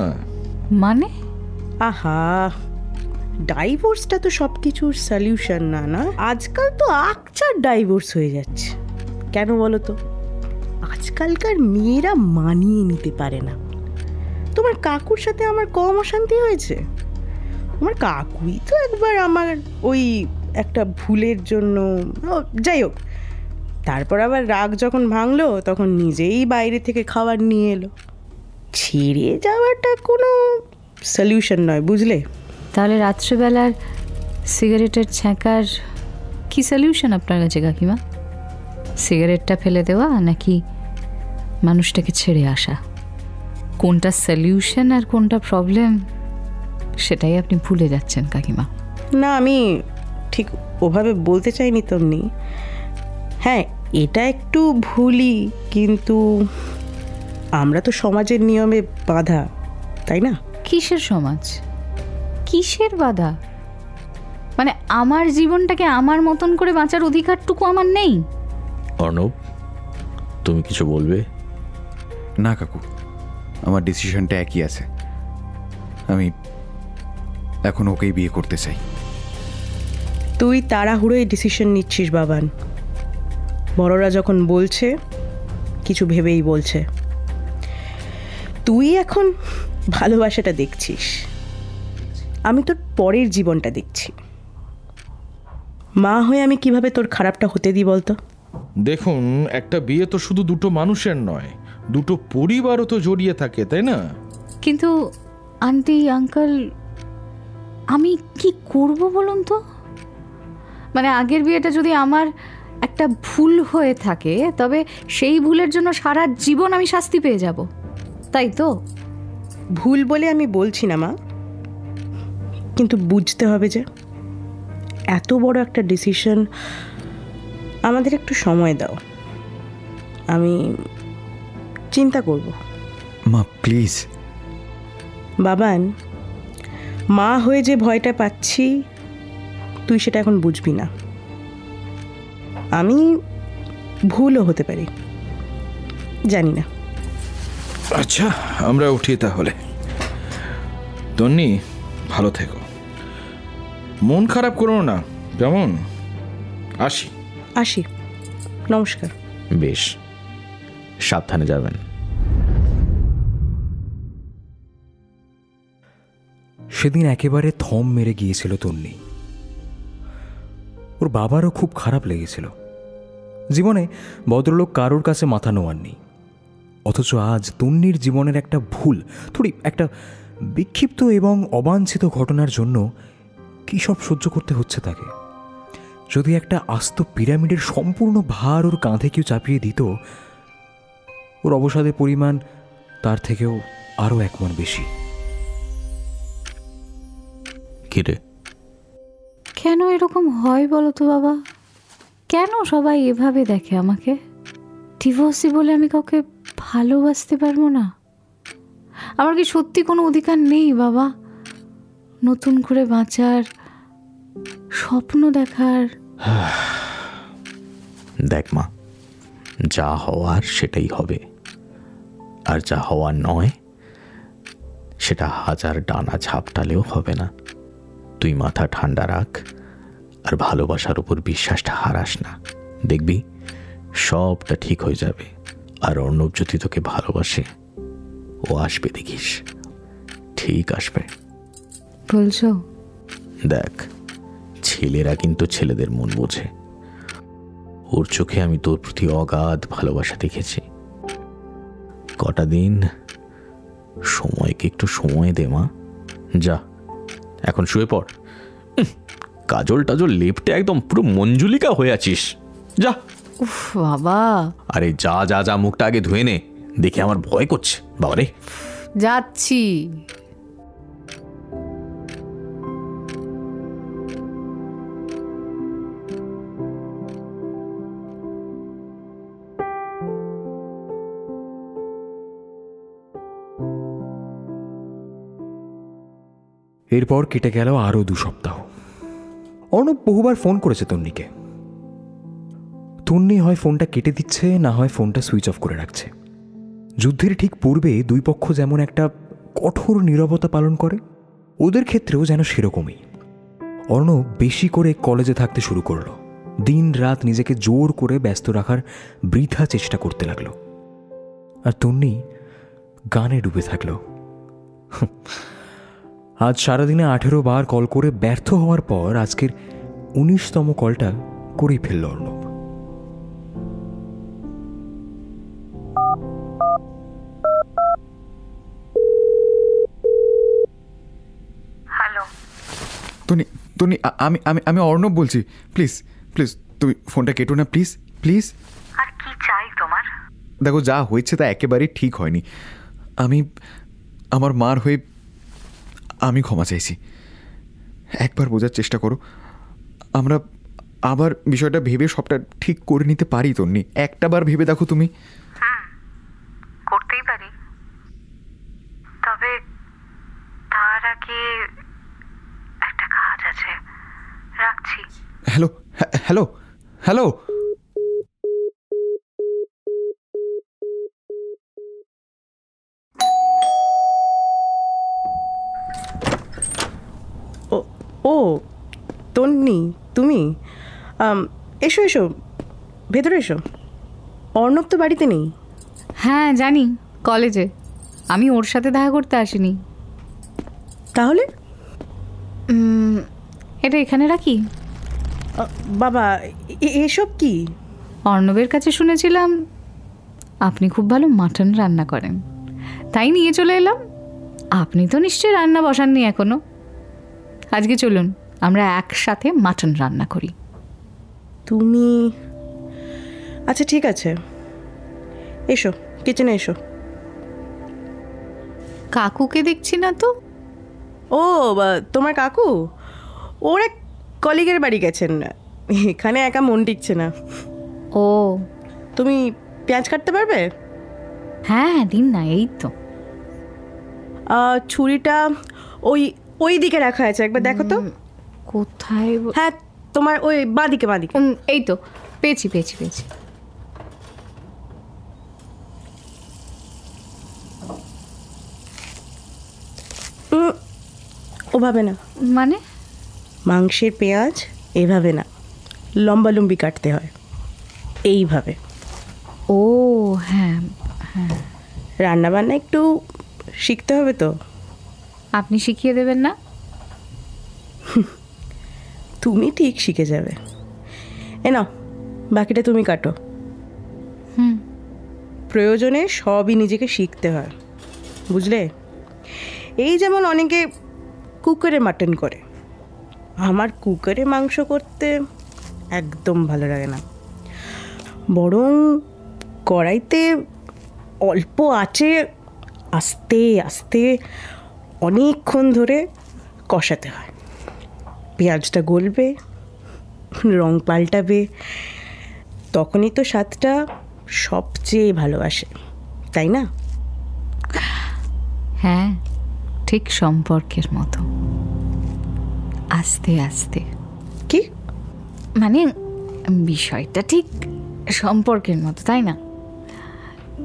মানে আহা, ডাইভোর্সটা তো সব কিছুর সলিউশন না। না, আজকাল তো আকচার ডাইভোর্স হয়ে যাচ্ছে। কেন বলো তো? আজকালকার মেয়েরা মানিয়ে নিতে পারে না। তোমার কাকুর সাথে আমার কম অশান্তি হয়েছে? আমার কাকুই তো একবার আমার ওই একটা ভুলের জন্য, যাই হোক, তারপর আবার রাগ যখন ভাঙলো তখন নিজেই বাইরে থেকে খাবার নিয়ে এলো। ছেড়ে যাওয়াটা কোনো সলিউশন নয়, বুঝলে? তাহলে রাত্রেবেলার সিগারেটের ছ্যাঁকার কি সলিউশন আপনার কাছে কাকিমা? সিগারেটটা ফেলে দেওয়া নাকি মানুষটাকে ছেড়ে আসা? কোনটা সলিউশন আর কোনটা প্রবলেম সেটাই আপনি ভুলে যাচ্ছেন কাকিমা। না, আমি ঠিক ওভাবে বলতে চাইনি তমনি। হ্যাঁ, এটা একটু ভুলই, কিন্তু আমরা তো সমাজের নিয়মে বাঁধা, তাই না? কিসের সমাজ, কিসের বাধা? মানে আমার জীবনটাকে আমার মতন করে বাঁচার অধিকারটুকু আমার নেই? অর্ণব, তুমি কিছু বলবে? না কাকু, আমার ডিসিশনটা একই আছে। আমি এখন ওকেই বিয়ে করতে চাই। তুই তাড়াহুড়োই ডিসিশন নিচ্ছিস বাবান। বড়রা যখন বলছে কিছু ভেবেই বলছে। তুই এখন ভালোবাসাটা দেখছিস, আমি তোর পরের জীবনটা দেখছি। মা হয়ে আমি কিভাবে তোর খারাপটা হতে দিই বলতো? দেখুন, একটা বিয়ে তো শুধু দুটো মানুষের নয়, দুটো পরিবারও তো জড়িয়ে থাকে, তাই না? কিন্তু আন্টি আঙ্কেল, আমি কি করব বলুন তো? মানে আগের বিয়েটা যদি আমার একটা ভুল হয়ে থাকে, তবে সেই ভুলের জন্য সারা জীবন আমি শাস্তি পেয়ে যাব, তাই তো? ভুল বলে আমি বলছি না মা, কিন্তু বুঝতে হবে যে এত বড় একটা ডিসিশন, আমাদের একটু সময় দাও, আমি চিন্তা করব। মা প্লিজ। বাবান, মা হয়ে যে ভয়টা পাচ্ছি তুই সেটা এখন বুঝবি না। আমি ভুলও হতে পারি, জানি না। আচ্ছা, আমরা উঠি তাহলে। তন্নি, ভালো থেকো, মন খারাপ করো না। কেমন? আসি। আসি, নমস্কার। বেশ, সাবধানে যাবেন। সেদিন একেবারে থম মেরে গিয়েছিল তন্নি। ওর বাবারও খুব খারাপ লেগেছিল। জীবনে ভদ্রলোক কারোর কাছে মাথা নোয়াননি, অথচ আজ তন্নির জীবনের একটা ভুল, থোড়ি একটা বিক্ষিপ্ত এবং অবাঞ্ছিত ঘটনার জন্য কী সব সহ্য করতে হচ্ছে তাকে। যদি একটা আস্ত পিরামিডের সম্পূর্ণ ভার ওর কাঁধে কেউ চাপিয়ে দিত, ওর অবসাদের পরিমাণ তার থেকেও আরও এক মণ বেশি। কিরে, কেন এরকম হয় বলো তো বাবা? কেন সবাই এভাবে দেখে আমাকে? ডিভোর্সি বলে আমি কাউকে ভালোবাসতে পারবো না? আমার কি সত্যি কোনো অধিকার নেই বাবা নতুন করে বাঁচার, স্বপ্ন দেখার? দেখ মা, যা হওয়ার সেটাই হবে, আর যা হওয়ার নয় সেটা হাজার ডানা ঝাপটালেও হবে না। তুই মাথা ঠান্ডা রাখ আর ভালোবাসার উপর বিশ্বাসটা হারাস না। দেখবি সবটা ঠিক হয়ে যাবে। আর অর্ণব যদি তোকে ভালোবাসে, ও আসবে, দেখিস, ঠিক আসবে। বলছো? দেখ, ছেলেরা কিন্তু ছেলেদের মন বোঝে। ওর চোখে আমি তোর প্রতি অগাধ ভালোবাসা দেখেছি। কটা দিন সময়কে একটু সময় দে মা। যা, এখন শুয়ে পড়। কাজল টাজল লেপটে একদম পুরো মঞ্জুলিকা হয়ে আছিস। যা। উফ বাবা। আরে যা যা যা, মুখটা আগে ধুয়ে নে, দেখে আমার ভয় করছে বাবারে। যাচ্ছি। এরপর কেটে গেল আরও 2 সপ্তাহ। অর্ণব বহুবার ফোন করেছে তন্নিকে। তন্নি হয় ফোনটা কেটে দিচ্ছে, না হয় ফোনটা সুইচ অফ করে রাখছে। যুদ্ধের ঠিক পূর্বে দুই পক্ষ যেমন একটা কঠোর নীরবতা পালন করে, ওদের ক্ষেত্রেও যেন সেরকমই। অর্ণব বেশি করে কলেজে থাকতে শুরু করলো। দিন রাত নিজেকে জোর করে ব্যস্ত রাখার বৃথা চেষ্টা করতে লাগলো। আর তন্নি গানে ডুবে থাকলো। আজ সারাদিনে 18 বার কল করে ব্যর্থ হওয়ার পর আজকের 19তম কলটা করেই ফেলল অর্ণব। হ্যালো তনি, তনি, আমি আমি আমি অর্ণব বলছি। প্লিজ প্লিজ তুমি ফোনটা কেটো না, প্লিজ প্লিজ। আর কি চাই তোমার? দেখো, যা হয়েছে তা একেবারেই ঠিক হয়নি। আমি আমার মার হয়ে আমি ক্ষমা চাইছি। একবার বোঝার চেষ্টা করো। আমরা আবার বিষয়টা ভেবে সবটা ঠিক করে নিতে পারি তন্নি। একটা বার ভেবে দেখো তুমি। করতেই পারি, তবে তার আগে একটা কাজ আছে। রাখছি। Hello, hello, hello. ও তন্নি, তুমি এসো এসো, ভেতরে এসো। অর্ণব তো বাড়িতে নেই। হ্যাঁ জানি, কলেজে। আমি ওর সাথে দেখা করতে আসিনি। তাহলে এটা এখানে রাখি। বাবা, এসব কি? অর্ণবের কাছে শুনেছিলাম আপনি খুব ভালো মাটন রান্না করেন, তাই নিয়ে চলে এলাম। আপনি তো নিশ্চয়ই রান্না বসাননি এখনো। আজকে চলুন আমরা একসাথে মাটন রান্না করি। তুমি? আচ্ছা ঠিক আছে, এসো কিচেনে এসো। কাকুকে দেখছি না তো। ও তোমার কাকু? ওর এক কলিগের বাড়ি গেছেন, এখানে একা মন টিকছে না। ও, তুমি পেঁয়াজ কাটতে পারবে? হ্যাঁ দিন না, এই তো। ছুরিটা ওই ওই দিকে রাখা আছে, একবার দেখো তো। কোথায়? হ্যাঁ তোমার ওই বাঁদিকে বাঁদিকে। এই তো, পেয়েছি পেয়েছি পেয়েছি। ওভাবে না। মানে? মাংসের পেঁয়াজ এভাবে না, লম্বালম্বি কাটতে হয়, এইভাবে। ও হ্যাঁ হ্যাঁ। রান্নাবান্না একটু শিখতে হবে তো। আপনি শিখিয়ে দেবেন না? তুমি ঠিক শিখে যাবে। এ নাও, বাকিটা তুমি কাটো। প্রয়োজনে সবই নিজেকে শিখতে হয়, বুঝলে? এই যেমন অনেকে কুকারে মাটন করে, আমার কুকারে মাংস করতে একদম ভালো লাগে না। বরং কড়াইতে অল্প আঁচে আস্তে আস্তে অনেকক্ষণ ধরে কষাতে হয়। পেঁয়াজটা গলবে, রং পাল্টাবে, তখনই তো স্বাদটা সবচেয়ে ভালোবাসে, তাই না? হ্যাঁ, ঠিক সম্পর্কের মতো, আস্তে আস্তে। কি মানে বিষয়টা ঠিক সম্পর্কের মতো, তাই না?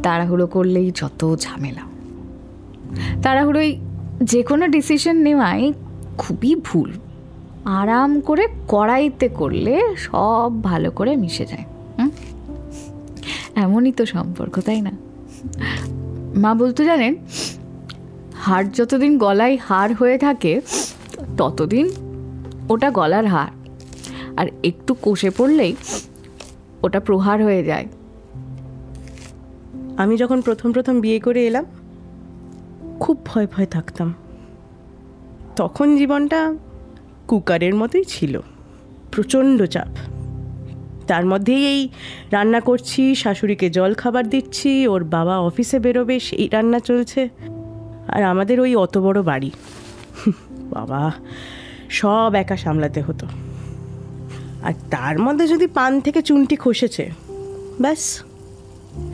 তাড়াহুড়ো করলেই যত ঝামেলা। তাড়াহুড়োই যে কোনো ডিসিশন নেওয়াই খুবই ভুল। আরাম করে কড়াইতে করলে সব ভালো করে মিশে যায়। এমনই তো সম্পর্ক, তাই না? মা বলতো জানেন, হাড় যতদিন গলায় হাড় হয়ে থাকে ততদিন ওটা গলার হাড়, আর একটু কষে পড়লেই ওটা প্রহার হয়ে যায়। আমি যখন প্রথম প্রথম বিয়ে করে এলাম খুব ভয় ভয় থাকতাম। তখন জীবনটা কুকারের মতোই ছিল, প্রচণ্ড চাপ। তার মধ্যেই এই রান্না করছি, শাশুড়িকে জল খাবার দিচ্ছি, ওর বাবা অফিসে বেরোবে সেই রান্না চলছে, আর আমাদের ওই অত বড় বাড়ি, বাবা সব একা সামলাতে হতো। আর তার মধ্যে যদি পান থেকে চুনটি খসেছে, ব্যাস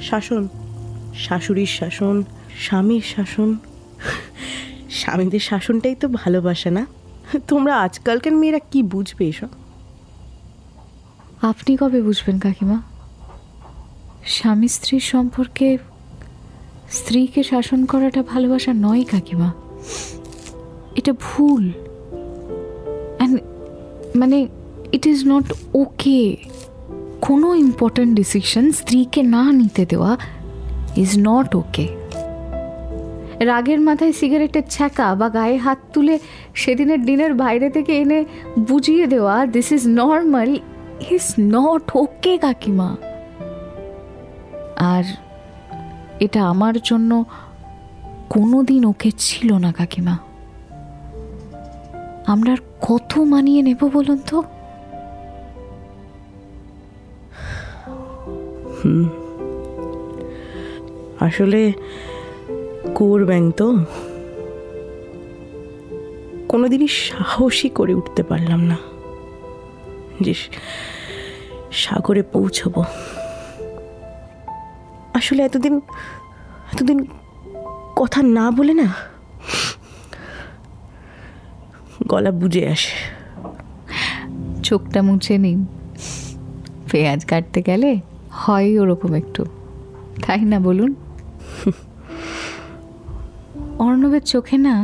শাসন, শাশুড়ির শাসন, স্বামীর শাসন। স্বামীদের শাসনটাই তো ভালোবাসে না? তোমরা আজকালকার মেয়েরা কি বুঝবে এসব? আপনি কবে বুঝবেন কাকিমা? স্বামী স্ত্রীর সম্পর্কে স্ত্রীকে শাসন করাটা ভালোবাসা নয় কাকিমা, এটা ভুল। মানে ইট ইজ নট ওকে। কোনো ইম্পর্ট্যান্ট ডিসিশন স্ত্রীকে না নিতে দেওয়া ইজ নট ওকে। রাগের মাথায় সিগারেটের ছ্যাঁকা বা গায়ে হাত তুলে সেদিনের দিনের বাইরে থেকে এনে বুঝিয়ে দেওয়া this is normal is not okay কাকিমা। আর এটা আমার জন্য কোনো দিন ওকে ছিল না কাকিমা। আমরা আর কত মানিয়ে নেব বলুন তো? আসলে করবেন তো, কোনোদিনই সাহসী করে উঠতে পারলাম না যে সাগরে পৌঁছবো। আসলে এতদিন কথা না বলে না গলা বুঝে আসে। চোখটা মুছে নিন, পেঁয়াজ কাটতে গেলে হয় ওরকম একটু, তাই না বলুন? অর্ণবের চোখে না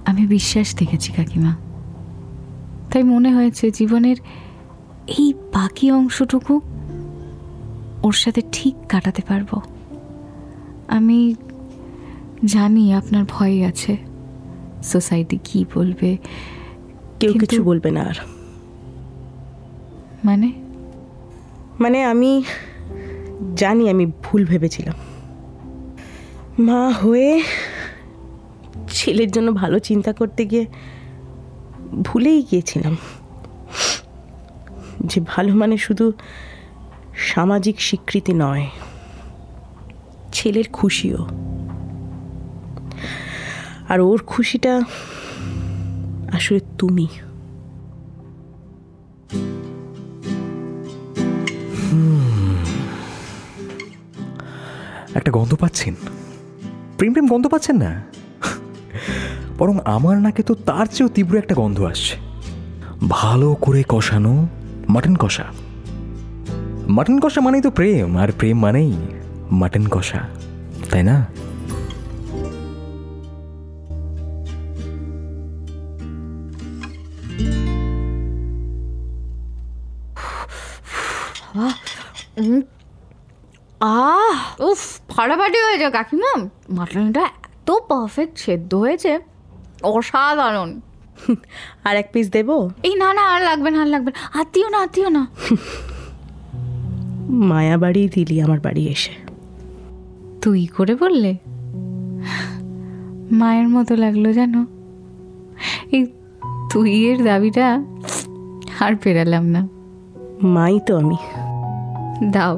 আমি বিশ্বাস দেখেছি কাকিমা, তাই মনে হয়েছে জীবনের এই বাকি অংশটুকু ওর সাথে ঠিক কাটাতে পারবো। আমি জানি আপনার ভয় আছে, সোসাইটি কি বলবে। কেউ কিছু বলবে না আর। মানে আমি জানি আমি ভুল ভেবেছিলাম। মা হয়ে ছেলের জন্য ভালো চিন্তা করতে গিয়ে ভুলেই গিয়েছিলাম যে ভালো মানে শুধু সামাজিক স্বীকৃতি নয়, ছেলের খুশিও। আর ওর খুশিটা আসলে তুমি। একটা গন্ধ পাচ্ছেন? প্রেম প্রেম গন্ধ পাচ্ছেন না? বরং আমার নাকে তো তার চেয়েও তীব্র একটা গন্ধ আসছে। ভালো করে কষানো মাটন কষা। মাটন কষা মানেই তো প্রেম, আর প্রেম মানেই মাটন কষা, তাই না? উফ, ফাটাফাটি হয়েছে কাকিমা। মাটনটা এত পারফেক্ট সেদ্ধ হয়েছে, অসাধারণ। আর এক পিস দেবো? এই না না, আর লাগবে না, আর লাগবে না। আত্মীয় না। মায়া বাড়ি দিলি আমার বাড়ি এসে। তুই করে বললে, মায়ের মতো লাগলো জানো। এই তুই এর দাবিটা আর পেরালাম না। মাই তো আমি। দাও,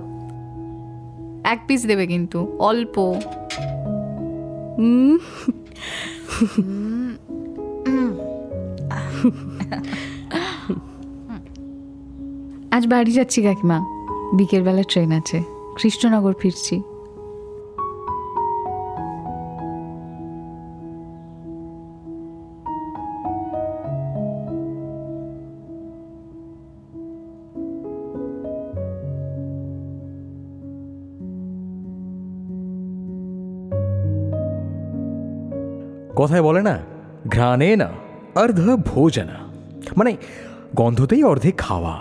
এক পিস দেবে কিন্তু, অল্প। আজ বাড়ি যাচ্ছি কাকিমা, বিকেলবেলা ট্রেন আছে, কৃষ্ণনগর ফিরছি। কথায় বলে না, ঘ্রাণে না অর্ধ ভোজনা, মানে গন্ধতেই অর্ধেক খাওয়া,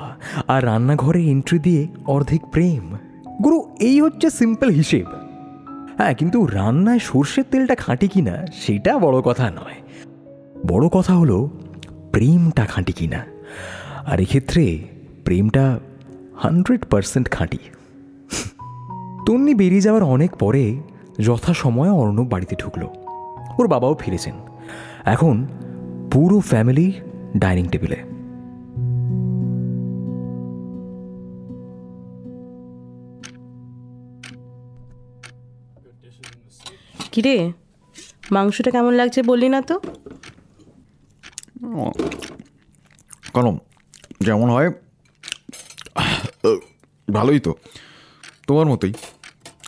আর রান্নাঘরে এন্ট্রি দিয়ে অর্ধেক প্রেম। গুরু, এই হচ্ছে সিম্পল হিসেব। হ্যাঁ, কিন্তু রান্নায় সর্ষের তেলটা খাঁটি কিনা সেটা বড় কথা নয়। বড় কথা হলো প্রেমটা খাঁটি কিনা, আর এক্ষেত্রে প্রেমটা 100% খাঁটি। তন্নি বেরিয়ে যাওয়ার অনেক পরে যথাসময়ে অর্ণব বাড়িতে ঢুকলো। ওর বাবাও ফিরেছেন। এখন পুরো ফ্যামিলি ডাইনিং টেবিলে। কিরে, মাংসটা কেমন লাগছে বললি না তো? কেন, যেমন হয় ভালোই তো, তোমার মতোই।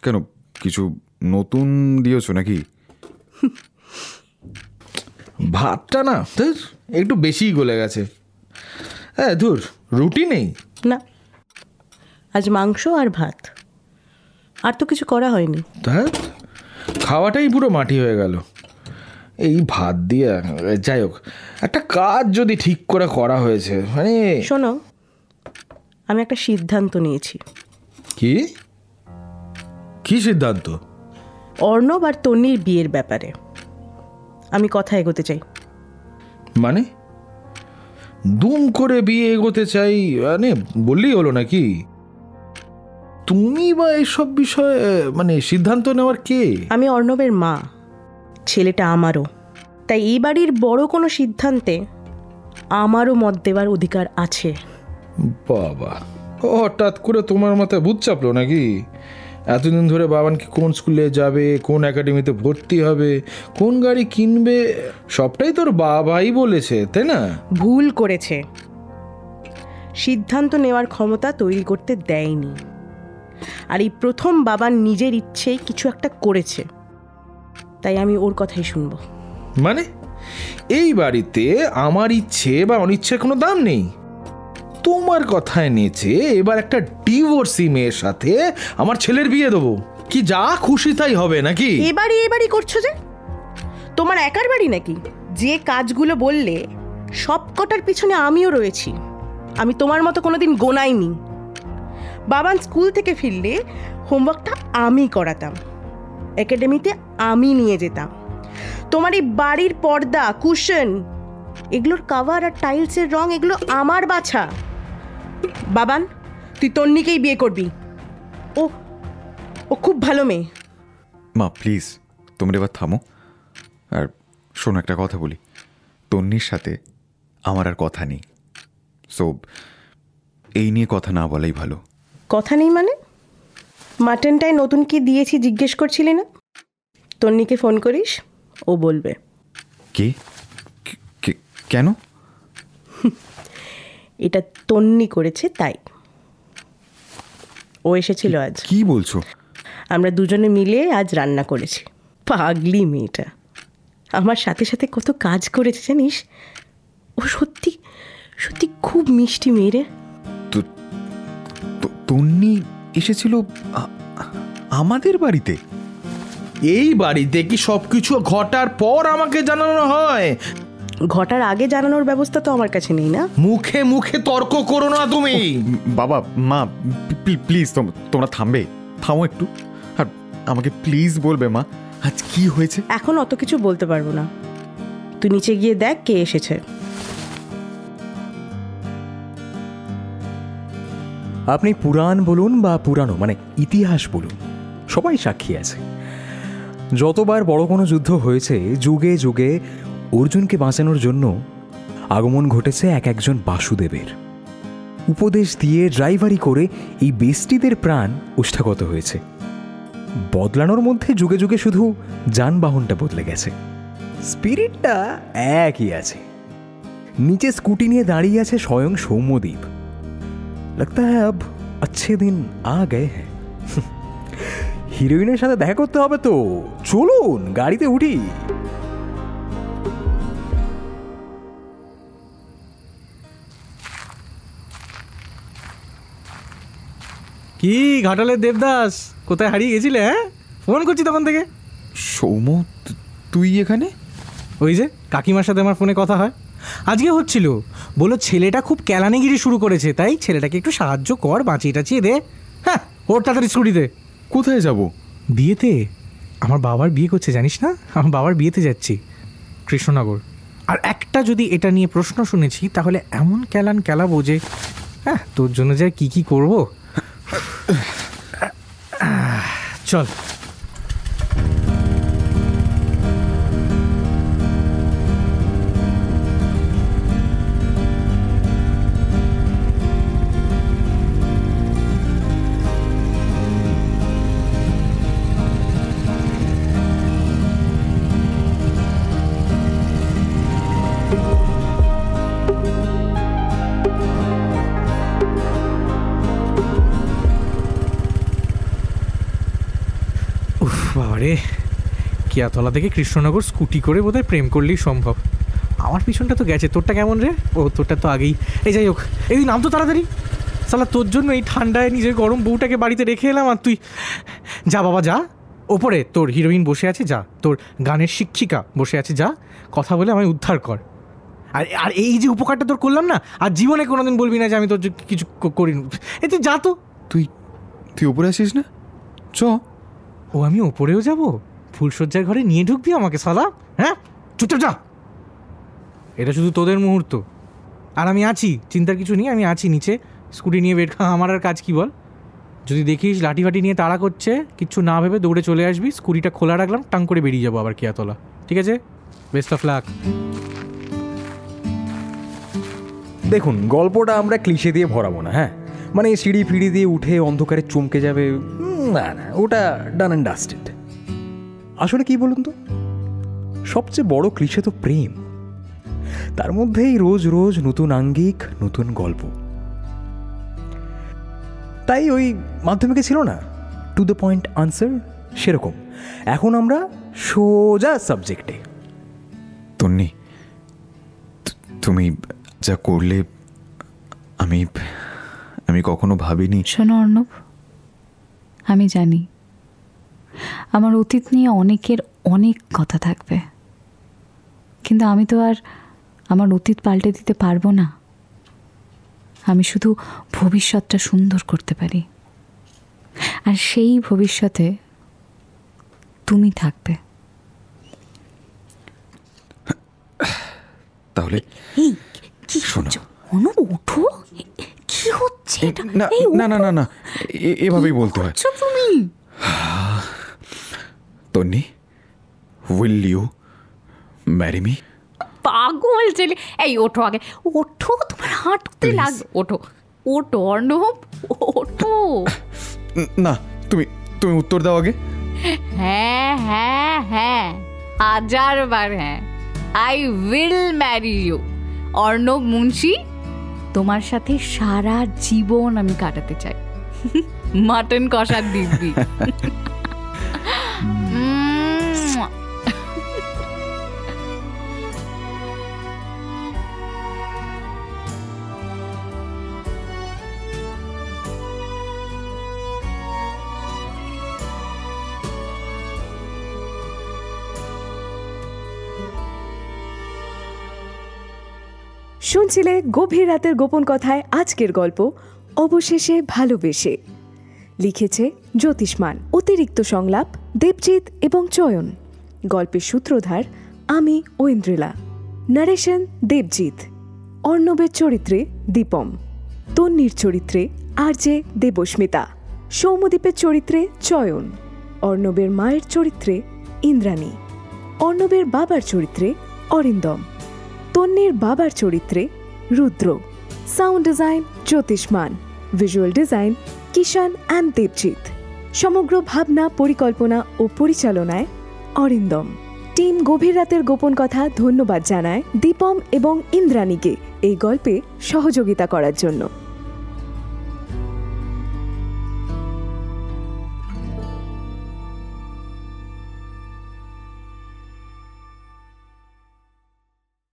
কেন, কিছু নতুন দিয়েছো নাকি? ভাতটা না একটু বেশিই গলে গেছে। হ্যাঁ, ধুর, রুটি নেই না, আজ মাংস আর ভাত, আর তো কিছু করা হয়নি। খাওয়াটাই পুরো মাটি হয়ে গেল এই ভাত দিয়ে। যাই হোক, একটা কাজ যদি ঠিক করে করা হয়েছে, মানে শোনো, আমি একটা সিদ্ধান্ত নিয়েছি। কি সিদ্ধান্ত? অর্ণব আর তন্নির বিয়ের ব্যাপারে আমি কথা এগোতে চাই। মানে দুম করে বিয়ে এগোতে চাই মানে বললেই হলো নাকি? তুমি বা এইসব বিষয়ে মানে সিদ্ধান্ত নেওয়ার কে? আমি অর্ণবের মা, ছেলেটা আমারও, তাই এই বাড়ির বড় কোনো সিদ্ধান্তে আমারও মত দেওয়ার অধিকার আছে। বাবা, হঠাৎ করে তোমার মাথায় ভূত চাপলো নাকি? এতদিন ধরে বাবানকে কোন স্কুলে যাবে, কোন একাডেমিতে ভর্তি হবে, কোন গাড়ি কিনবে, সবটাই তোর বাবাই বলেছে, তাই না? ভুল করেছে, সিদ্ধান্ত নেওয়ার ক্ষমতা তৈরি করতে দেয়নি। আর এই প্রথম বাবার নিজের ইচ্ছেই কিছু একটা করেছে, তাই আমি ওর কথাই শুনবো। মানে এই বাড়িতে আমার ইচ্ছে বা অনিচ্ছের কোনো দাম নেই? তোমার কথায় নিচে এবার একটা ডিভোর্সি মেয়ের সাথে আমার ছেলের বিয়ে দেবো, কি যা খুশি তাই হবে নাকি? এবারই করছো যে, তোমার একার বাড়ি নাকি? যে কাজগুলো বললে সব কটার পিছনে আমিও রয়েছি। আমি তোমার মতো কোনোদিন গোনাইনি। বাবান স্কুল থেকে ফিরলে হোমওয়ার্কটা আমি করাতাম, একাডেমিতে আমি নিয়ে যেতাম। তোমার এই বাড়ির পর্দা, কুশন, এগুলোর কাভার আর টাইলসের রং এগুলো আমার বাছা। বাবান, তুই তন্নিকেই বিয়ে করবি। ও ও খুব ভালো মেয়ে। মা প্লিজ তোমরা এবার থামো। আর শোনো, একটা কথা বলি, তন্নির সাথে আমার আর কথা নেই, সো এই নিয়ে কথা না বলাই ভালো। কথা নেই মানে? মাটনটায় নতুন কি দিয়েছি জিজ্ঞেস করছিলি না? তন্নিকে ফোন করিস, ও বলবে। কে? কেন? এটা তন্নি করেছে তাই। ও এসেছিল আজ। কি বলছো? আমরা দুজনে মিলে আজ রান্না করেছি। পাগলি মেয়েটা আমার সাথে সাথে কত কাজ করেছে জানিস? ও সত্যি সত্যি খুব মিষ্টি মেয়ে রে। তন্নি এসেছিল আমাদের বাড়িতে? এই বাড়িতে কি সবকিছু ঘটার পর আমাকে জানানো হয়? ঘটার আগে জানানোর ব্যবস্থা তো আমার কাছে নেই না। মুখে মুখে তর্ক করো না তুমি। বাবা মা প্লিজ তোমরা থামো একটু, আর আমাকে প্লিজ বলবে মা আজ কি হয়েছে? এখন অত কিছু বলতে পারবো না, তুই নিচে গিয়ে দেখ কে এসেছে। আপনি পুরাণ বলুন বা পুরানো মানে ইতিহাস বলুন, সবাই সাক্ষী আছে। যতবার বড় কোনো যুদ্ধ হয়েছে, যুগে যুগে অর্জুনকে বাঁচানোর জন্য আগমন ঘটেছে একজন বাসুদেবের। উপদেশ দিয়ে ড্রাইভারি করে এই বেস্টিদের প্রাণ ওষ্ঠাগত হয়েছে। বদলানোর মধ্যে যুগে যুগে শুধু যানবাহনটা বদলে গেছে, স্পিরিটটা একই আছে। নিচে স্কুটি নিয়ে দাঁড়িয়ে আছে স্বয়ং সৌম্যদীপ। लगता है अब अच्छे दिन आ गए हैं। হিরোইনের সাথে দেখা করতে হবে তো, চলুন গাড়িতে উঠি। কি ঘাটালের দেবদাস, কোথায় হারিয়ে গেছিলে? হ্যাঁ, ফোন করছি তখন থেকে। সৌম্য তুই এখানে? ওই যে কাকিমার সাথে আমার ফোনে কথা হয়, আজকে হচ্ছিল। বলো ছেলেটা খুব কেলানিগিরি শুরু করেছে, তাই ছেলেটাকে একটু সাহায্য কর, বাঁচিয়ে টাচিয়ে দে। হ্যাঁ, ওর তাড়াতাড়ি স্কুটিতে। কোথায় যাব? বিয়েতে। আমার বাবার বিয়ে করছে জানিস না? আমার বাবার বিয়েতে যাচ্ছি কৃষ্ণনগর। আর একটা যদি এটা নিয়ে প্রশ্ন শুনেছি তাহলে এমন কেলাবো যে, হ্যাঁ তোর জন্য যে কি কি করবো। চল। বাবারে, কিয়াতলা থেকে কৃষ্ণনগর স্কুটি করে বোধহয় প্রেম করলেই সম্ভব। আমার পিছনটা তো গেছে, তোরটা কেমন রে? ও তোরটা তো আগেই। এই যাই হোক, এই নাম তো তাড়াতাড়ি। সালা তোর জন্য এই ঠান্ডায় নিজের গরম বউটাকে বাড়িতে রেখে এলাম, আর তুই যা বাবা যা। ওপরে তোর হিরোইন বসে আছে, যা। তোর গানের শিক্ষিকা বসে আছে, যা। কথা বলে আমায় উদ্ধার কর। আর এই যে উপকারটা তোর করলাম না, আর জীবনে কোনোদিন বলবি না যে আমি তোর কিছু করিনি। এই তুই যা তো। তুই উপরে আসিস না? চ। ও আমি ওপরেও যাব? ফুলশয্যার ঘরে নিয়ে ঢুকবি আমাকে শালা? হ্যাঁ, চুপচাপ যা। এটা শুধু তোদের মুহূর্ত, আর আমি আছি, চিন্তার কিছু নেই। আমি আছি নিচে, স্কুটি নিয়ে বের। আমার আর কাজ কি বল? যদি দেখিস লাঠি ফাটি নিয়ে তাড়া করছে, কিচ্ছু না ভেবে দৌড়ে চলে আসবি। স্কুটিটা খোলা রাখলাম, টাং করে বেরিয়ে যাবো আবার কিয়াতলা। ঠিক আছে? Best of luck. দেখুন, গল্পটা আমরা ক্লিশে দিয়ে ভরাবো না। হ্যাঁ, মানে সিঁড়ি ফিড়ি দিয়ে উঠে অন্ধকারে চমকে যাবে, না না, ওটা ডান অ্যান্ড ডাস্টেড। আসলে কি বলুন তো, সবচেয়ে বড় ক্লিশে তো প্রেম। তার মধ্যেই রোজ রোজ নতুন আঙ্গিক, নতুন গল্প। তাই ওই মাধ্যমিকে ছিল না টু দ্য পয়েন্ট আনসার, সেরকম এখন আমরা সোজা সাবজেক্টে। তন্নি, তুমি যা করলে আমি আমি কখনো ভাবিনি। শোনো অর্ণব, আমি জানি আমার অতীত নিয়ে অনেকের অনেক কথা থাকবে, কিন্তু আমি তো আর আমার অতীত পাল্টে দিতে পারবো না। আমি শুধু ভবিষ্যৎটা সুন্দর করতে পারি, আর সেই ভবিষ্যতে তুমি থাকবে। তাহলে এই কি শোনো, অনু ওঠো, কি হচ্ছে এটা? না না না না না, এভাবেই বলতে হয়। তুমি তন্নি, উইল ইউ ম্যারি মি? পাগল ছেলে, এই ওঠো আগে, ওঠো, তোমার হাঁটতে লাগবে। ওঠো ওঠো অর্ণব, ওঠো। না, তুমি তুমি উত্তর দাও আগে। হ্যাঁ হ্যাঁ হ্যাঁ, 1000 বার হ্যাঁ। I will marry you Arnab Munshi. তোমার সাথে সারা জীবন আমি কাটাতে চাই। মাটন কষার দিব্যি। শুনছিলে গভীর রাতের গোপন কথায় আজকের গল্প অবশেষে ভালোবেসে। লিখেছে জ্যোতিষ্মান, অতিরিক্ত সংলাপ দেবজিৎ এবং চয়ন, গল্পের সূত্রধার আমি ঐন্দ্রিলা, নারেশন দেবজিৎ, অর্ণবের চরিত্রে দীপম, তন্নির চরিত্রে আরজে দেবস্মিতা, সৌম্যদীপের চরিত্রে চয়ন, অর্ণবের মায়ের চরিত্রে ইন্দ্রাণী, অর্ণবের বাবার চরিত্রে অরিন্দম, তন্নির বাবার চরিত্রে Rudra. Sound design Jyotishman, visual design Kishan and Debjit, সমগ্র ভাবনা, পরিকল্পনা ও পরিচালনায় অরিন্দম। টিম গভীর রাতের গোপন কথা ধন্যবাদ জানায় দীপম এবং ইন্দ্রাণীকে এই গল্পে সহযোগিতা করার জন্য।